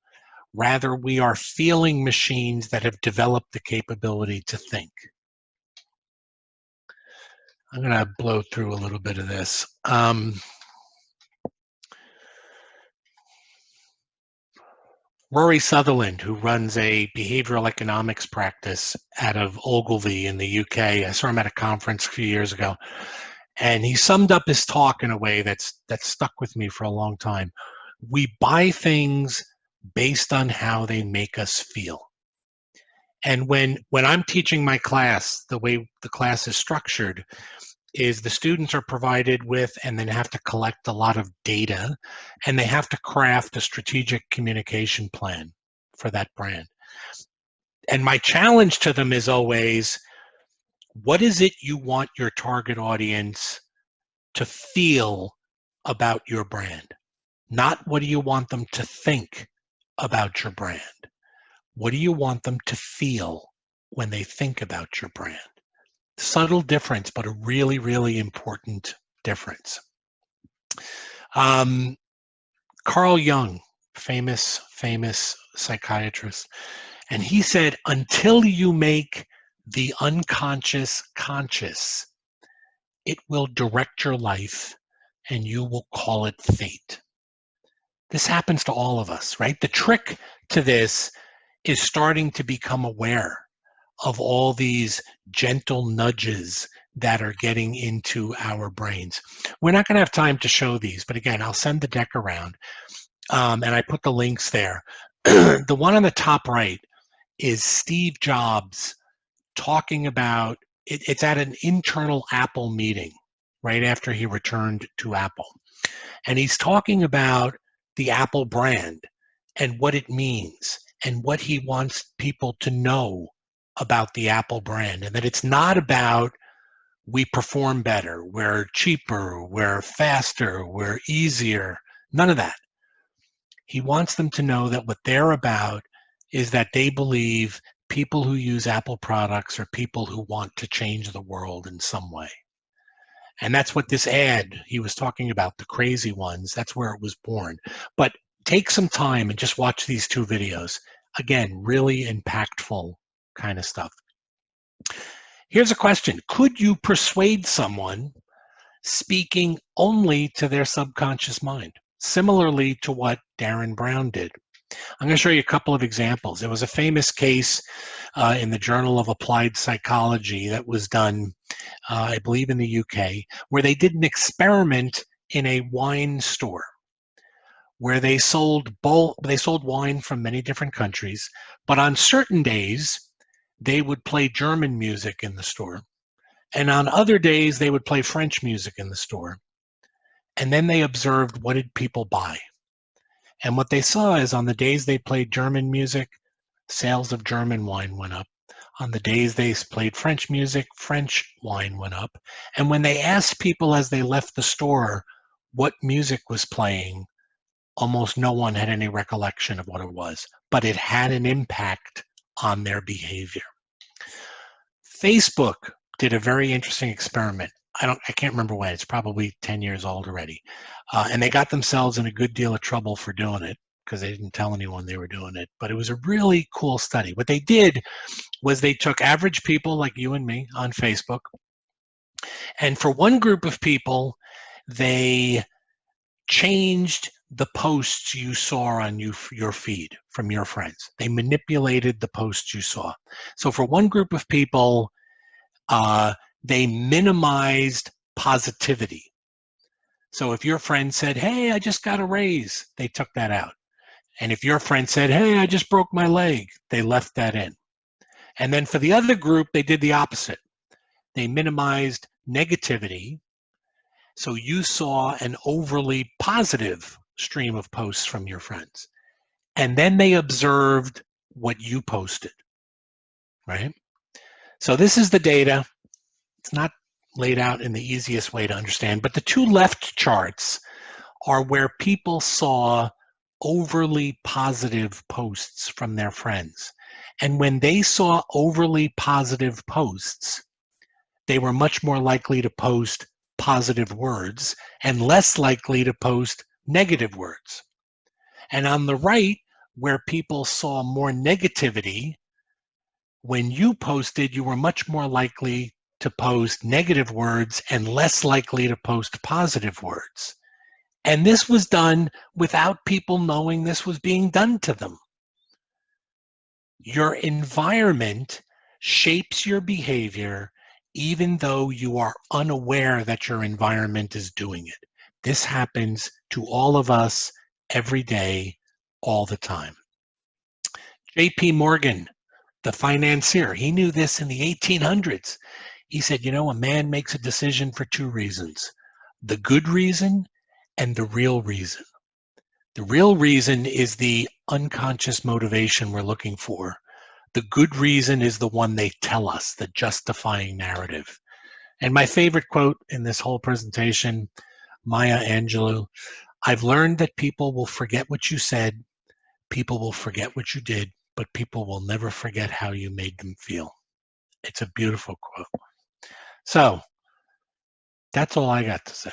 rather we are feeling machines that have developed the capability to think. I'm going to blow through a little bit of this. Rory Sutherland, who runs a behavioral economics practice out of Ogilvy in the UK, I saw him at a conference a few years ago, and he summed up his talk in a way that's stuck with me for a long time. We buy things based on how they make us feel. And when I'm teaching my class, the way the class is structured is the students are provided with and then have to collect a lot of data, and they have to craft a strategic communication plan for that brand. And my challenge to them is always, what is it you want your target audience to feel about your brand? Not what do you want them to think about your brand? What do you want them to feel when they think about your brand? Subtle difference, but a really, really important difference. Carl Jung, famous psychiatrist, and he said, until you make the unconscious conscious, it will direct your life and you will call it fate. This happens to all of us, right? The trick to this is starting to become aware of all these gentle nudges that are getting into our brains. We're not going to have time to show these, but again, I'll send the deck around, and I put the links there. The one on the top right is Steve Jobs talking about, it's at an internal Apple meeting right after he returned to Apple. And he's talking about the Apple brand and what it means and what he wants people to know about the Apple brand, and that it's not about we perform better, we're cheaper, we're faster, we're easier, none of that. He wants them to know that what they're about is that they believe people who use Apple products are people who want to change the world in some way. And that's what this ad he was talking about, the crazy ones, that's where it was born. But take some time and just watch these two videos. Again, really impactful kind of stuff. Here's a question. Could you persuade someone speaking only to their subconscious mind, similarly to what Darren Brown did? I'm going to show you a couple of examples. There was a famous case in the Journal of Applied Psychology that was done, I believe in the UK, where they did an experiment in a wine store where they sold wine from many different countries, but on certain days they would play German music in the store, and on other days they would play French music in the store. And then they observed, what did people buy? And what they saw is, on the days they played German music, sales of German wine went up. On the days they played French music, French wine went up. And when they asked people as they left the store what music was playing, almost no one had any recollection of what it was, but it had an impact on their behavior. Facebook did a very interesting experiment. I can't remember when. It's probably 10 years old already. And they got themselves in a good deal of trouble for doing it, because they didn't tell anyone they were doing it. But it was a really cool study. What they did was they took average people like you and me on Facebook, and for one group of people, they changed the posts you saw on your feed from your friends. They manipulated the posts you saw. So for one group of people, they minimized positivity. So if your friend said, "Hey, I just got a raise," they took that out. And if your friend said, "Hey, I just broke my leg," they left that in. And then for the other group, they did the opposite. They minimized negativity. So you saw an overly positive stream of posts from your friends. And then they observed what you posted, right? So this is the data. It's not laid out in the easiest way to understand, but the two left charts are where people saw overly positive posts from their friends. And when they saw overly positive posts, they were much more likely to post positive words and less likely to post negative words. And on the right, where people saw more negativity, when you posted, you were much more likely to post negative words and less likely to post positive words. And this was done without people knowing this was being done to them. Your environment shapes your behavior even though you are unaware that your environment is doing it. This happens to all of us every day, all the time. J.P. Morgan, the financier, he knew this in the 1800s. He said, a man makes a decision for two reasons: the good reason and the real reason. The real reason is the unconscious motivation we're looking for. The good reason is the one they tell us, the justifying narrative. And my favorite quote in this whole presentation, Maya Angelou, "I've learned that people will forget what you said, people will forget what you did, but people will never forget how you made them feel." It's a beautiful quote. So that's all I got to say.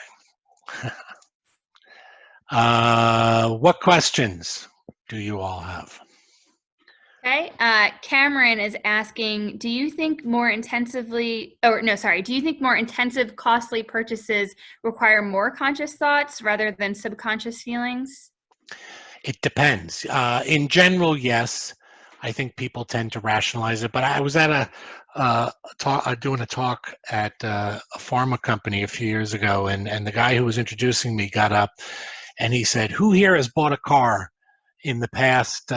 What questions do you all have? Okay, Cameron is asking, do you think more intensive costly purchases require more conscious thoughts rather than subconscious feelings? It depends. In general, yes. I think people tend to rationalize it, but I was at doing a talk at a pharma company a few years ago, and the guy who was introducing me got up and he said, "Who here has bought a car in the past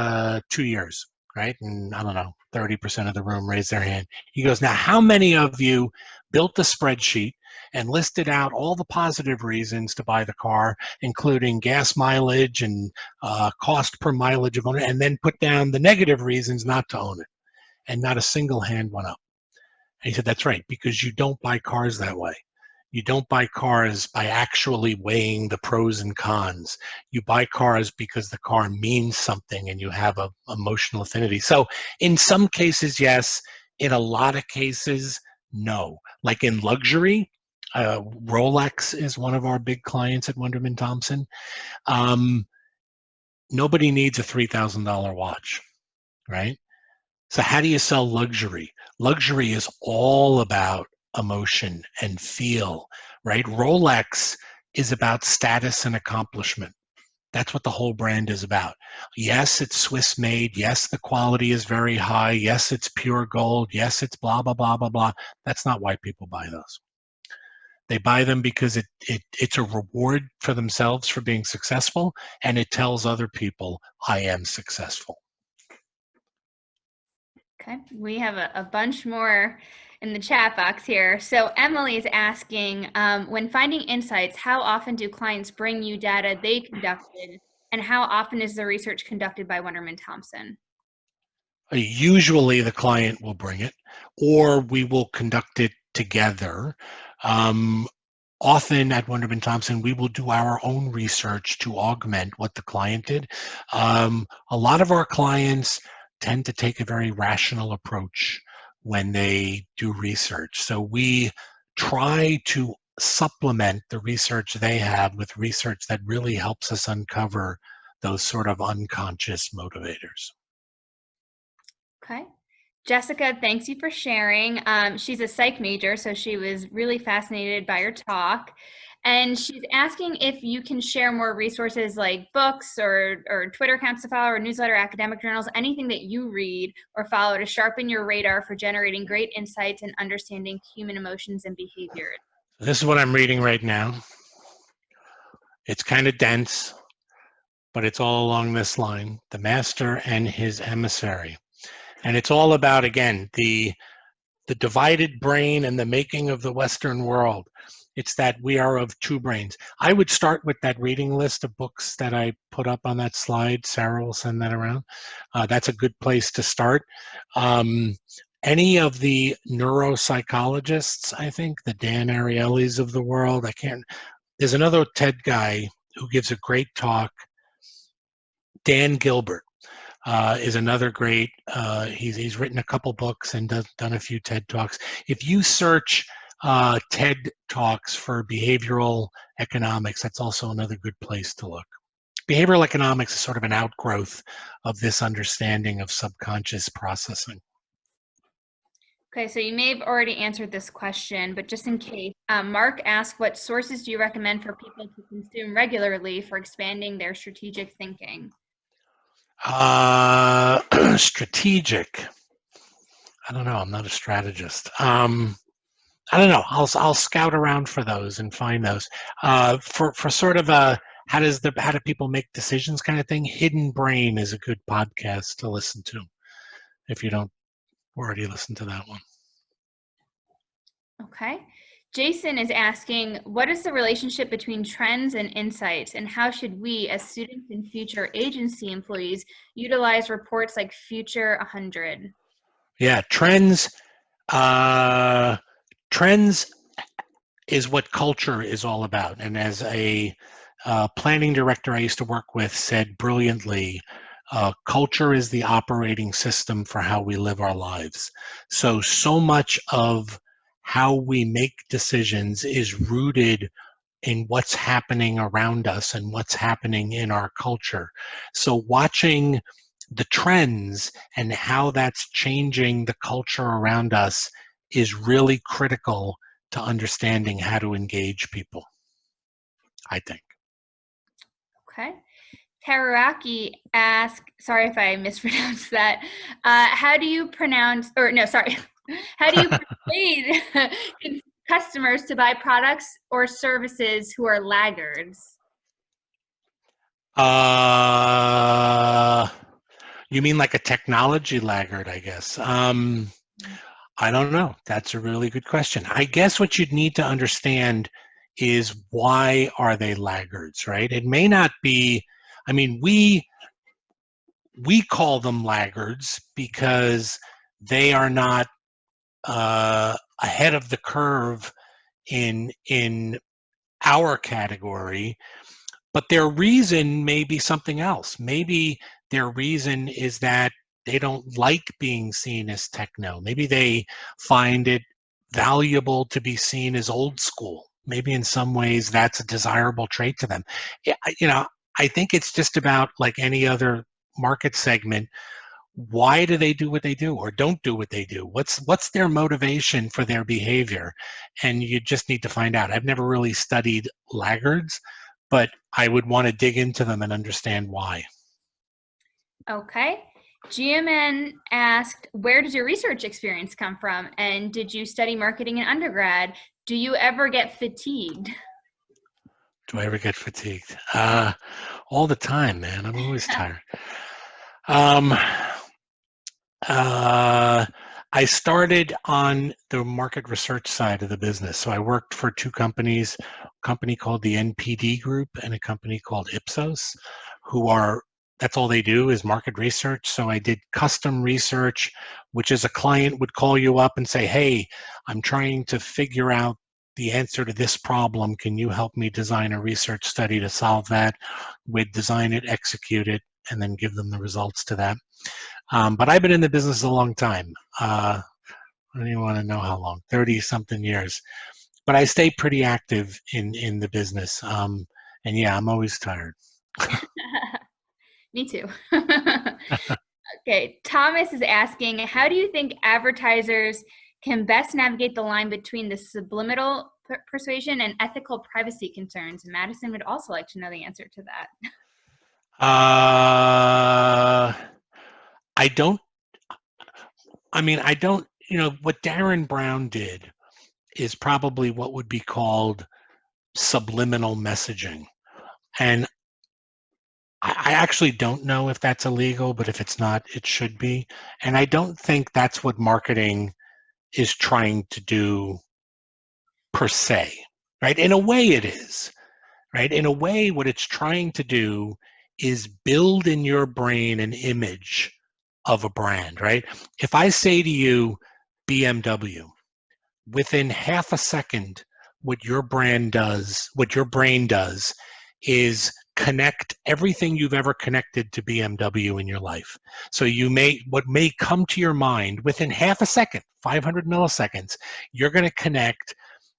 2 years?" Right? And I don't know, 30% of the room raised their hand. He goes, "Now, how many of you built a spreadsheet and listed out all the positive reasons to buy the car, including gas mileage and cost per mileage of owner, and then put down the negative reasons not to own it?" And not a single hand went up. And he said, "That's right, because you don't buy cars that way. You don't buy cars by actually weighing the pros and cons. You buy cars because the car means something and you have an emotional affinity." So in some cases, yes. In a lot of cases, no. Like in luxury, Rolex is one of our big clients at Wunderman Thompson. Nobody needs a $3,000 watch, right? So how do you sell luxury? Luxury is all about emotion and feel, right? Rolex is about status and accomplishment. That's what the whole brand is about. Yes, it's Swiss made. Yes, the quality is very high. Yes, it's pure gold. Yes, it's blah, blah, blah, blah, blah. That's not why people buy those. They buy them because it's a reward for themselves for being successful, and it tells other people, I am successful. Okay, we have a bunch more in the chat box here. So Emily is asking, when finding insights, how often do clients bring you data they conducted, and how often is the research conducted by Wunderman Thompson? Usually the client will bring it, or we will conduct it together. Often at Wunderman Thompson, we will do our own research to augment what the client did. A lot of our clients tend to take a very rational approach when they do research. So we try to supplement the research they have with research that really helps us uncover those sort of unconscious motivators. Okay. Jessica, thanks you for sharing. She's a psych major, so she was really fascinated by your talk. And she's asking if you can share more resources like books or Twitter accounts to follow or newsletter, academic journals, anything that you read or follow to sharpen your radar for generating great insights and understanding human emotions and behaviors. This is what I'm reading right now. It's kind of dense, but it's all along this line, The Master and His Emissary. And it's all about, again, the divided brain and the making of the Western world. It's that we are of two brains. I would start with that reading list of books that I put up on that slide. Sarah will send that around. That's a good place to start. Any of the neuropsychologists, I think, the Dan Ariely's of the world, there's another TED guy who gives a great talk. Dan Gilbert is another great, he's written a couple books and done a few TED Talks. If you search TED Talks for behavioral economics, that's also another good place to look. Behavioral economics is sort of an outgrowth of this understanding of subconscious processing. Okay, so you may have already answered this question, but just in case, Mark asked, what sources do you recommend for people to consume regularly for expanding their strategic thinking? Strategic. I don't know. I'm not a strategist. I don't know. I'll scout around for those and find those. For sort of a how do people make decisions kind of thing. Hidden Brain is a good podcast to listen to if you don't already listen to that one. Okay. Jason is asking, what is the relationship between trends and insights, and how should we, as students and future agency employees, utilize reports like Future 100? Yeah, trends. Trends is what culture is all about. And as a planning director I used to work with said brilliantly, culture is the operating system for how we live our lives. So much of how we make decisions is rooted in what's happening around us and what's happening in our culture. So watching the trends and how that's changing the culture around us is really critical to understanding how to engage people, I think. Okay. Teraraki asks, sorry if I mispronounced that, how do you pronounce, or no, sorry, how do you persuade customers to buy products or services who are laggards? You mean like a technology laggard, I guess. I don't know. That's a really good question. I guess what you'd need to understand is why are they laggards, right? It may not be, I mean, we call them laggards because they are not ahead of the curve in our category, but their reason may be something else. Maybe their reason is that they don't like being seen as techno. Maybe they find it valuable to be seen as old school. Maybe in some ways that's a desirable trait to them. You know, I think it's just about like any other market segment. Why do they do what they do or don't do what they do? What's their motivation for their behavior? And you just need to find out. I've never really studied laggards, but I would want to dig into them and understand why. Okay. GMN asked, where does your research experience come from? And did you study marketing in undergrad? Do you ever get fatigued? Do I ever get fatigued? All the time, man. I'm always tired. I started on the market research side of the business. So I worked for two companies, a company called the NPD Group and a company called Ipsos, that's all they do is market research. So I did custom research, which is a client would call you up and say, hey, I'm trying to figure out the answer to this problem. Can you help me design a research study to solve that? We'd design it, execute it, and then give them the results to that. But I've been in the business a long time. I don't even want to know how long, 30-something years. But I stay pretty active in the business. And yeah, I'm always tired. Me too. Okay, Thomas is asking, how do you think advertisers can best navigate the line between the subliminal persuasion and ethical privacy concerns? Madison would also like to know the answer to that. I don't, what Darren Brown did is probably what would be called subliminal messaging. And I actually don't know if that's illegal, but if it's not, it should be. And I don't think that's what marketing is trying to do per se, right? In a way it is, right? In a way, what it's trying to do is build in your brain an image of a brand, right? If I say to you, BMW, within half a second, what your brain does is connect everything you've ever connected to BMW in your life. So what may come to your mind within half a second, 500 milliseconds, you're going to connect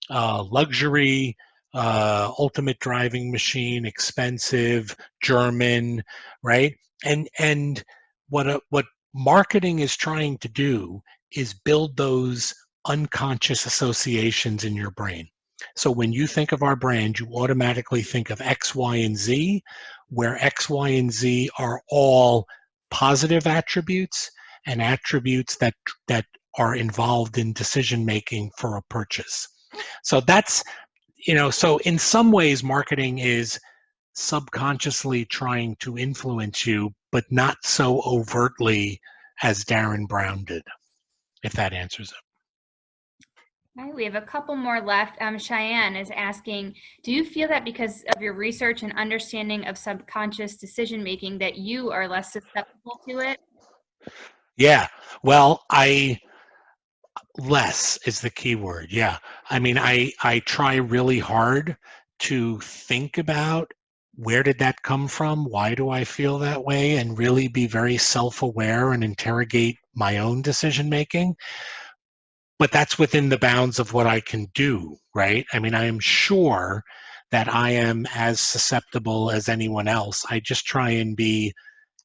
luxury, ultimate driving machine, expensive, German, right? And what marketing is trying to do is build those unconscious associations in your brain. So when you think of our brand, you automatically think of X, Y, and Z, where X, Y, and Z are all positive attributes and attributes that are involved in decision making for a purchase. So that's, so in some ways marketing is subconsciously trying to influence you, but not so overtly as Darren Brown did, if that answers it. Okay, we have a couple more left. Cheyenne is asking, do you feel that because of your research and understanding of subconscious decision making that you are less susceptible to it? Yeah, well, less is the key word. Yeah, I mean, I try really hard to think about where did that come from? Why do I feel that way? And really be very self-aware and interrogate my own decision making. But that's within the bounds of what I can do, right? I mean, I am sure that I am as susceptible as anyone else. I just try and be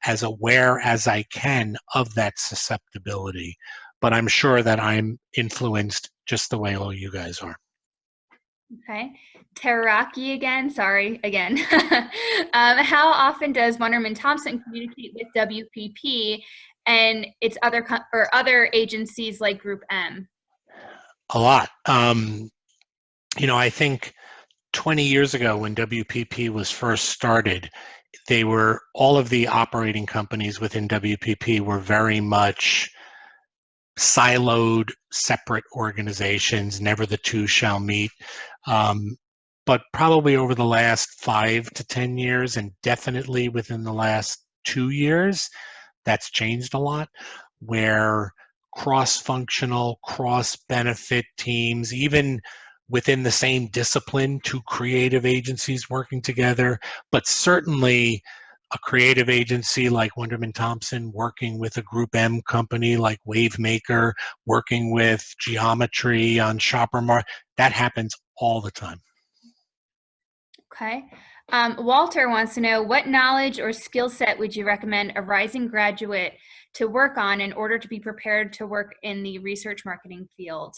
as aware as I can of that susceptibility. But I'm sure that I'm influenced just the way all you guys are. Okay. Teraki again, sorry, again. How often does Wunderman Thompson communicate with WPP and its other agencies like Group M? A lot. I think 20 years ago when WPP was first started, all of the operating companies within WPP were very much siloed, separate organizations, never the two shall meet. But probably over the last 5 to 10 years, and definitely within the last 2 years, that's changed a lot, where cross-functional, cross-benefit teams, even within the same discipline, two creative agencies working together, but certainly a creative agency like Wunderman Thompson working with a Group M company like Wavemaker, working with Geometry on Shopper Market, that happens all the time. Okay. Walter wants to know, what knowledge or skill set would you recommend a rising graduate to work on in order to be prepared to work in the research marketing field?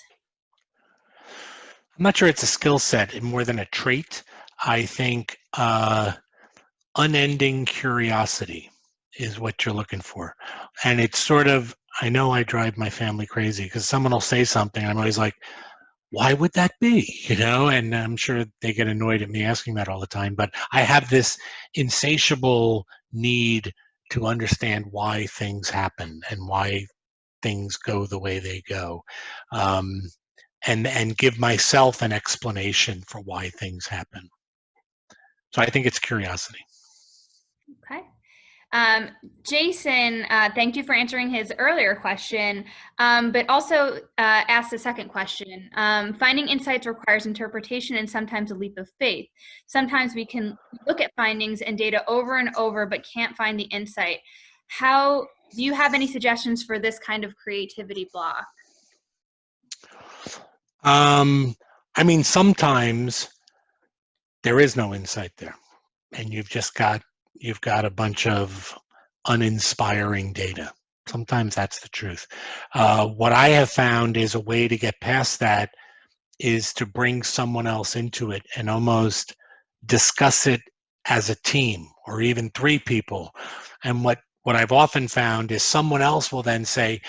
I'm not sure it's a skill set more than a trait. I think unending curiosity is what you're looking for. And it's sort of, I know I drive my family crazy because someone will say something, and I'm always like, why would that be? And I'm sure they get annoyed at me asking that all the time, but I have this insatiable need to understand why things happen and why things go the way they go, and give myself an explanation for why things happen. So I think it's curiosity. Okay. Jason, thank you for answering his earlier question, but also asked a second question. Finding insights requires interpretation and sometimes a leap of faith. Sometimes we can look at findings and data over and over, but can't find the insight. Do you have any suggestions for this kind of creativity block? I mean, sometimes there is no insight there, and you've got a bunch of uninspiring data. Sometimes that's the truth. What I have found is a way to get past that is to bring someone else into it and almost discuss it as a team, or even three people. And what I've often found is someone else will then say,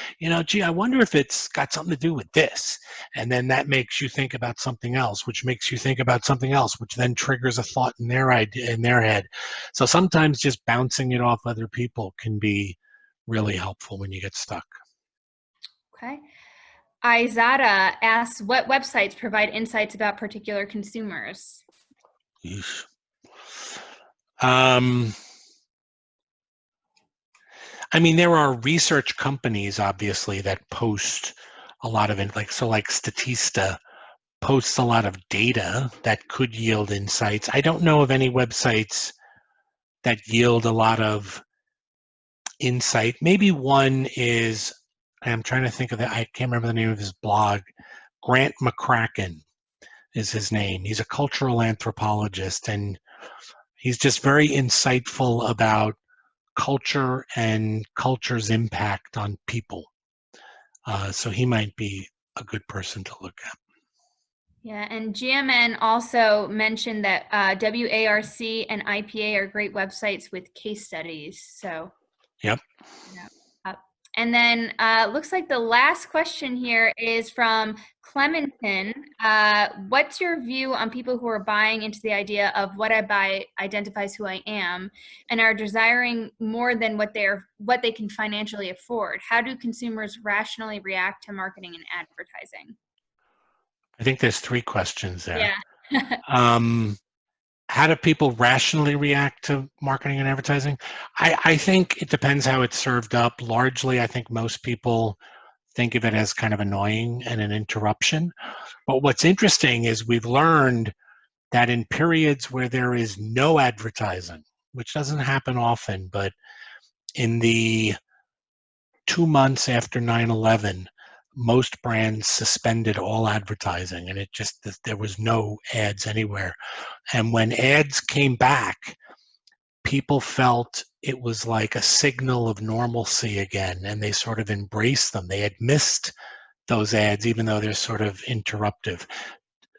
gee, I wonder if it's got something to do with this. And then that makes you think about something else, which makes you think about something else, which then triggers a thought in their head. So sometimes just bouncing it off other people can be really helpful when you get stuck. Okay. Izada asks, what websites provide insights about particular consumers? Yeesh. I mean, there are research companies, obviously, that post a lot of it. Like Statista posts a lot of data that could yield insights. I don't know of any websites that yield a lot of insight. Maybe one is, I'm trying to think of it, I can't remember the name of his blog. Grant McCracken is his name. He's a cultural anthropologist, and he's just very insightful about culture and culture's impact on people. So he might be a good person to look at. Yeah, and GMN also mentioned that WARC and IPA are great websites with case studies. So, Yep. Yeah. And then looks like the last question here is from Clementon. What's your view on people who are buying into the idea of what I buy identifies who I am and are desiring more than what they can financially afford? How do consumers rationally react to marketing and advertising? I think there's three questions there. Yeah. How do people rationally react to marketing and advertising? I think it depends how it's served up. Largely, I think most people think of it as kind of annoying and an interruption. But what's interesting is we've learned that in periods where there is no advertising, which doesn't happen often, but in the 2 months after 9/11, most brands suspended all advertising, and there was no ads anywhere. And when ads came back, people felt it was like a signal of normalcy again, and they sort of embraced them. They had missed those ads, even though they're sort of interruptive.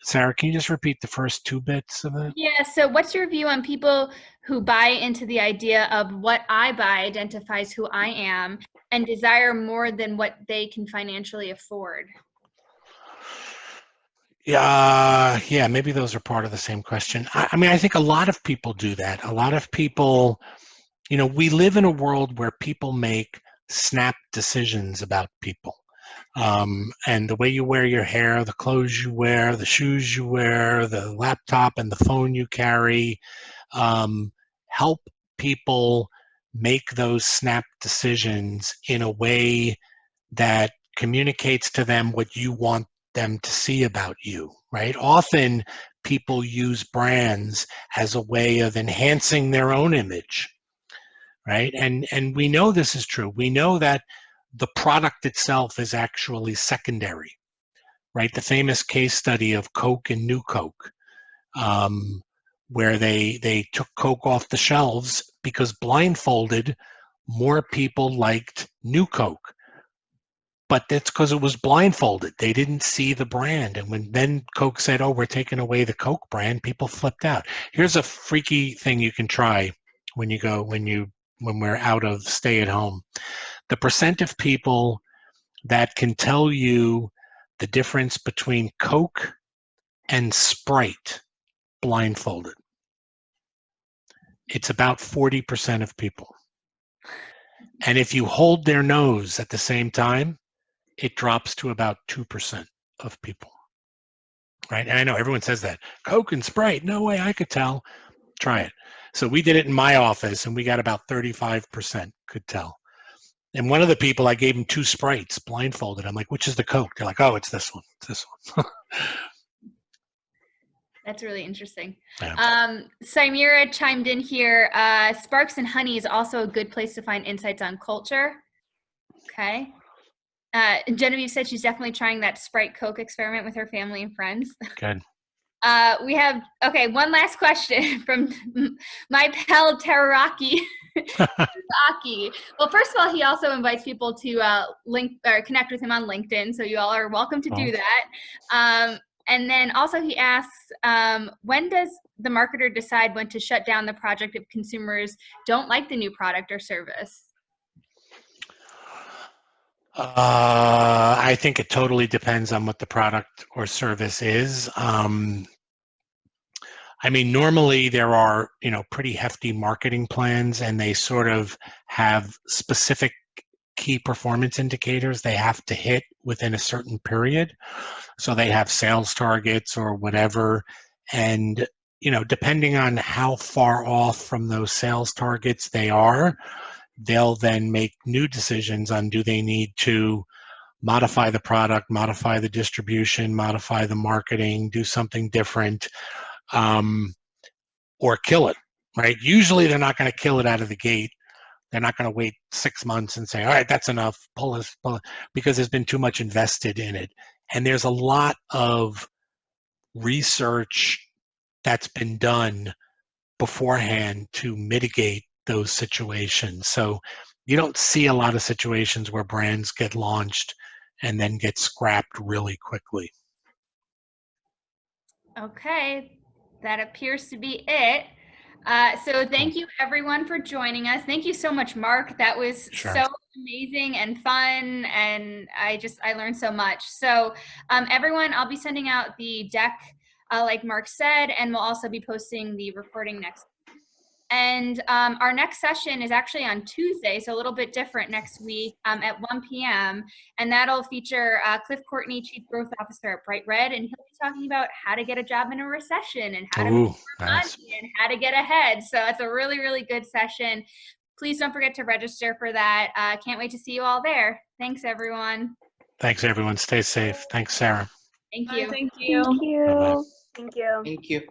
Sarah, can you just repeat the first two bits of it? Yeah, so what's your view on people who buy into the idea of what I buy identifies who I am and desire more than what they can financially afford? Yeah, maybe those are part of the same question. I mean, I think a lot of people do that. A lot of people, we live in a world where people make snap decisions about people. And the way you wear your hair, the clothes you wear, the shoes you wear, the laptop and the phone you carry, help people make those snap decisions in a way that communicates to them what you want them to see about you, right? Often people use brands as a way of enhancing their own image, right? And we know this is true. We know that the product itself is actually secondary, right? The famous case study of Coke and New Coke, where they took Coke off the shelves because blindfolded, more people liked New Coke. But that's because it was blindfolded. They didn't see the brand. And when then Coke said, oh, we're taking away the Coke brand, people flipped out. Here's a freaky thing you can try when we're out of stay at home. The percent of people that can tell you the difference between Coke and Sprite blindfolded. It's about 40% of people. And if you hold their nose at the same time, it drops to about 2% of people. Right? And I know everyone says that. Coke and Sprite, no way, I could tell. Try it. So we did it in my office, and we got about 35% could tell. And one of the people, I gave him 2 Sprites blindfolded. I'm like, which is the Coke? They're like, oh, it's this one. It's this one. That's really interesting. Yeah. Samira chimed in here. Sparks and Honey is also a good place to find insights on culture. Okay. Genevieve said she's definitely trying that Sprite Coke experiment with her family and friends. Good. We have, okay, one last question from my pal Teraraki. Teraraki. Well, first of all, he also invites people to link or connect with him on LinkedIn, so you all are welcome to do that. And then also he asks, when does the marketer decide when to shut down the project if consumers don't like the new product or service? I think it totally depends on what the product or service is. I mean, normally there are, pretty hefty marketing plans, and they sort of have specific key performance indicators they have to hit within a certain period. So they have sales targets or whatever. And, depending on how far off from those sales targets they are, they'll then make new decisions on do they need to modify the product, modify the distribution, modify the marketing, do something different, or kill it, right? Usually they're not going to kill it out of the gate. They're not going to wait 6 months and say, all right, that's enough, pull it, because there's been too much invested in it. And there's a lot of research that's been done beforehand to mitigate those situations. So you don't see a lot of situations where brands get launched and then get scrapped really quickly. Okay, that appears to be it. So thank you everyone for joining us. Thank you so much, Mark. That was so amazing and fun, and I learned so much. So everyone, I'll be sending out the deck like Mark said, and we'll also be posting the recording next week. And our next session is actually on Tuesday, so a little bit different next week at 1 p.m. And that'll feature Cliff Courtney, Chief Growth Officer at Bright Red, and he'll be talking about how to get a job in a recession and how to make more money and how to get ahead. So it's a really, really good session. Please don't forget to register for that. Can't wait to see you all there. Thanks, everyone. Thanks, everyone. Stay safe. Thanks, Sarah. Thank you. Thank you. Bye-bye. Thank you. Thank you.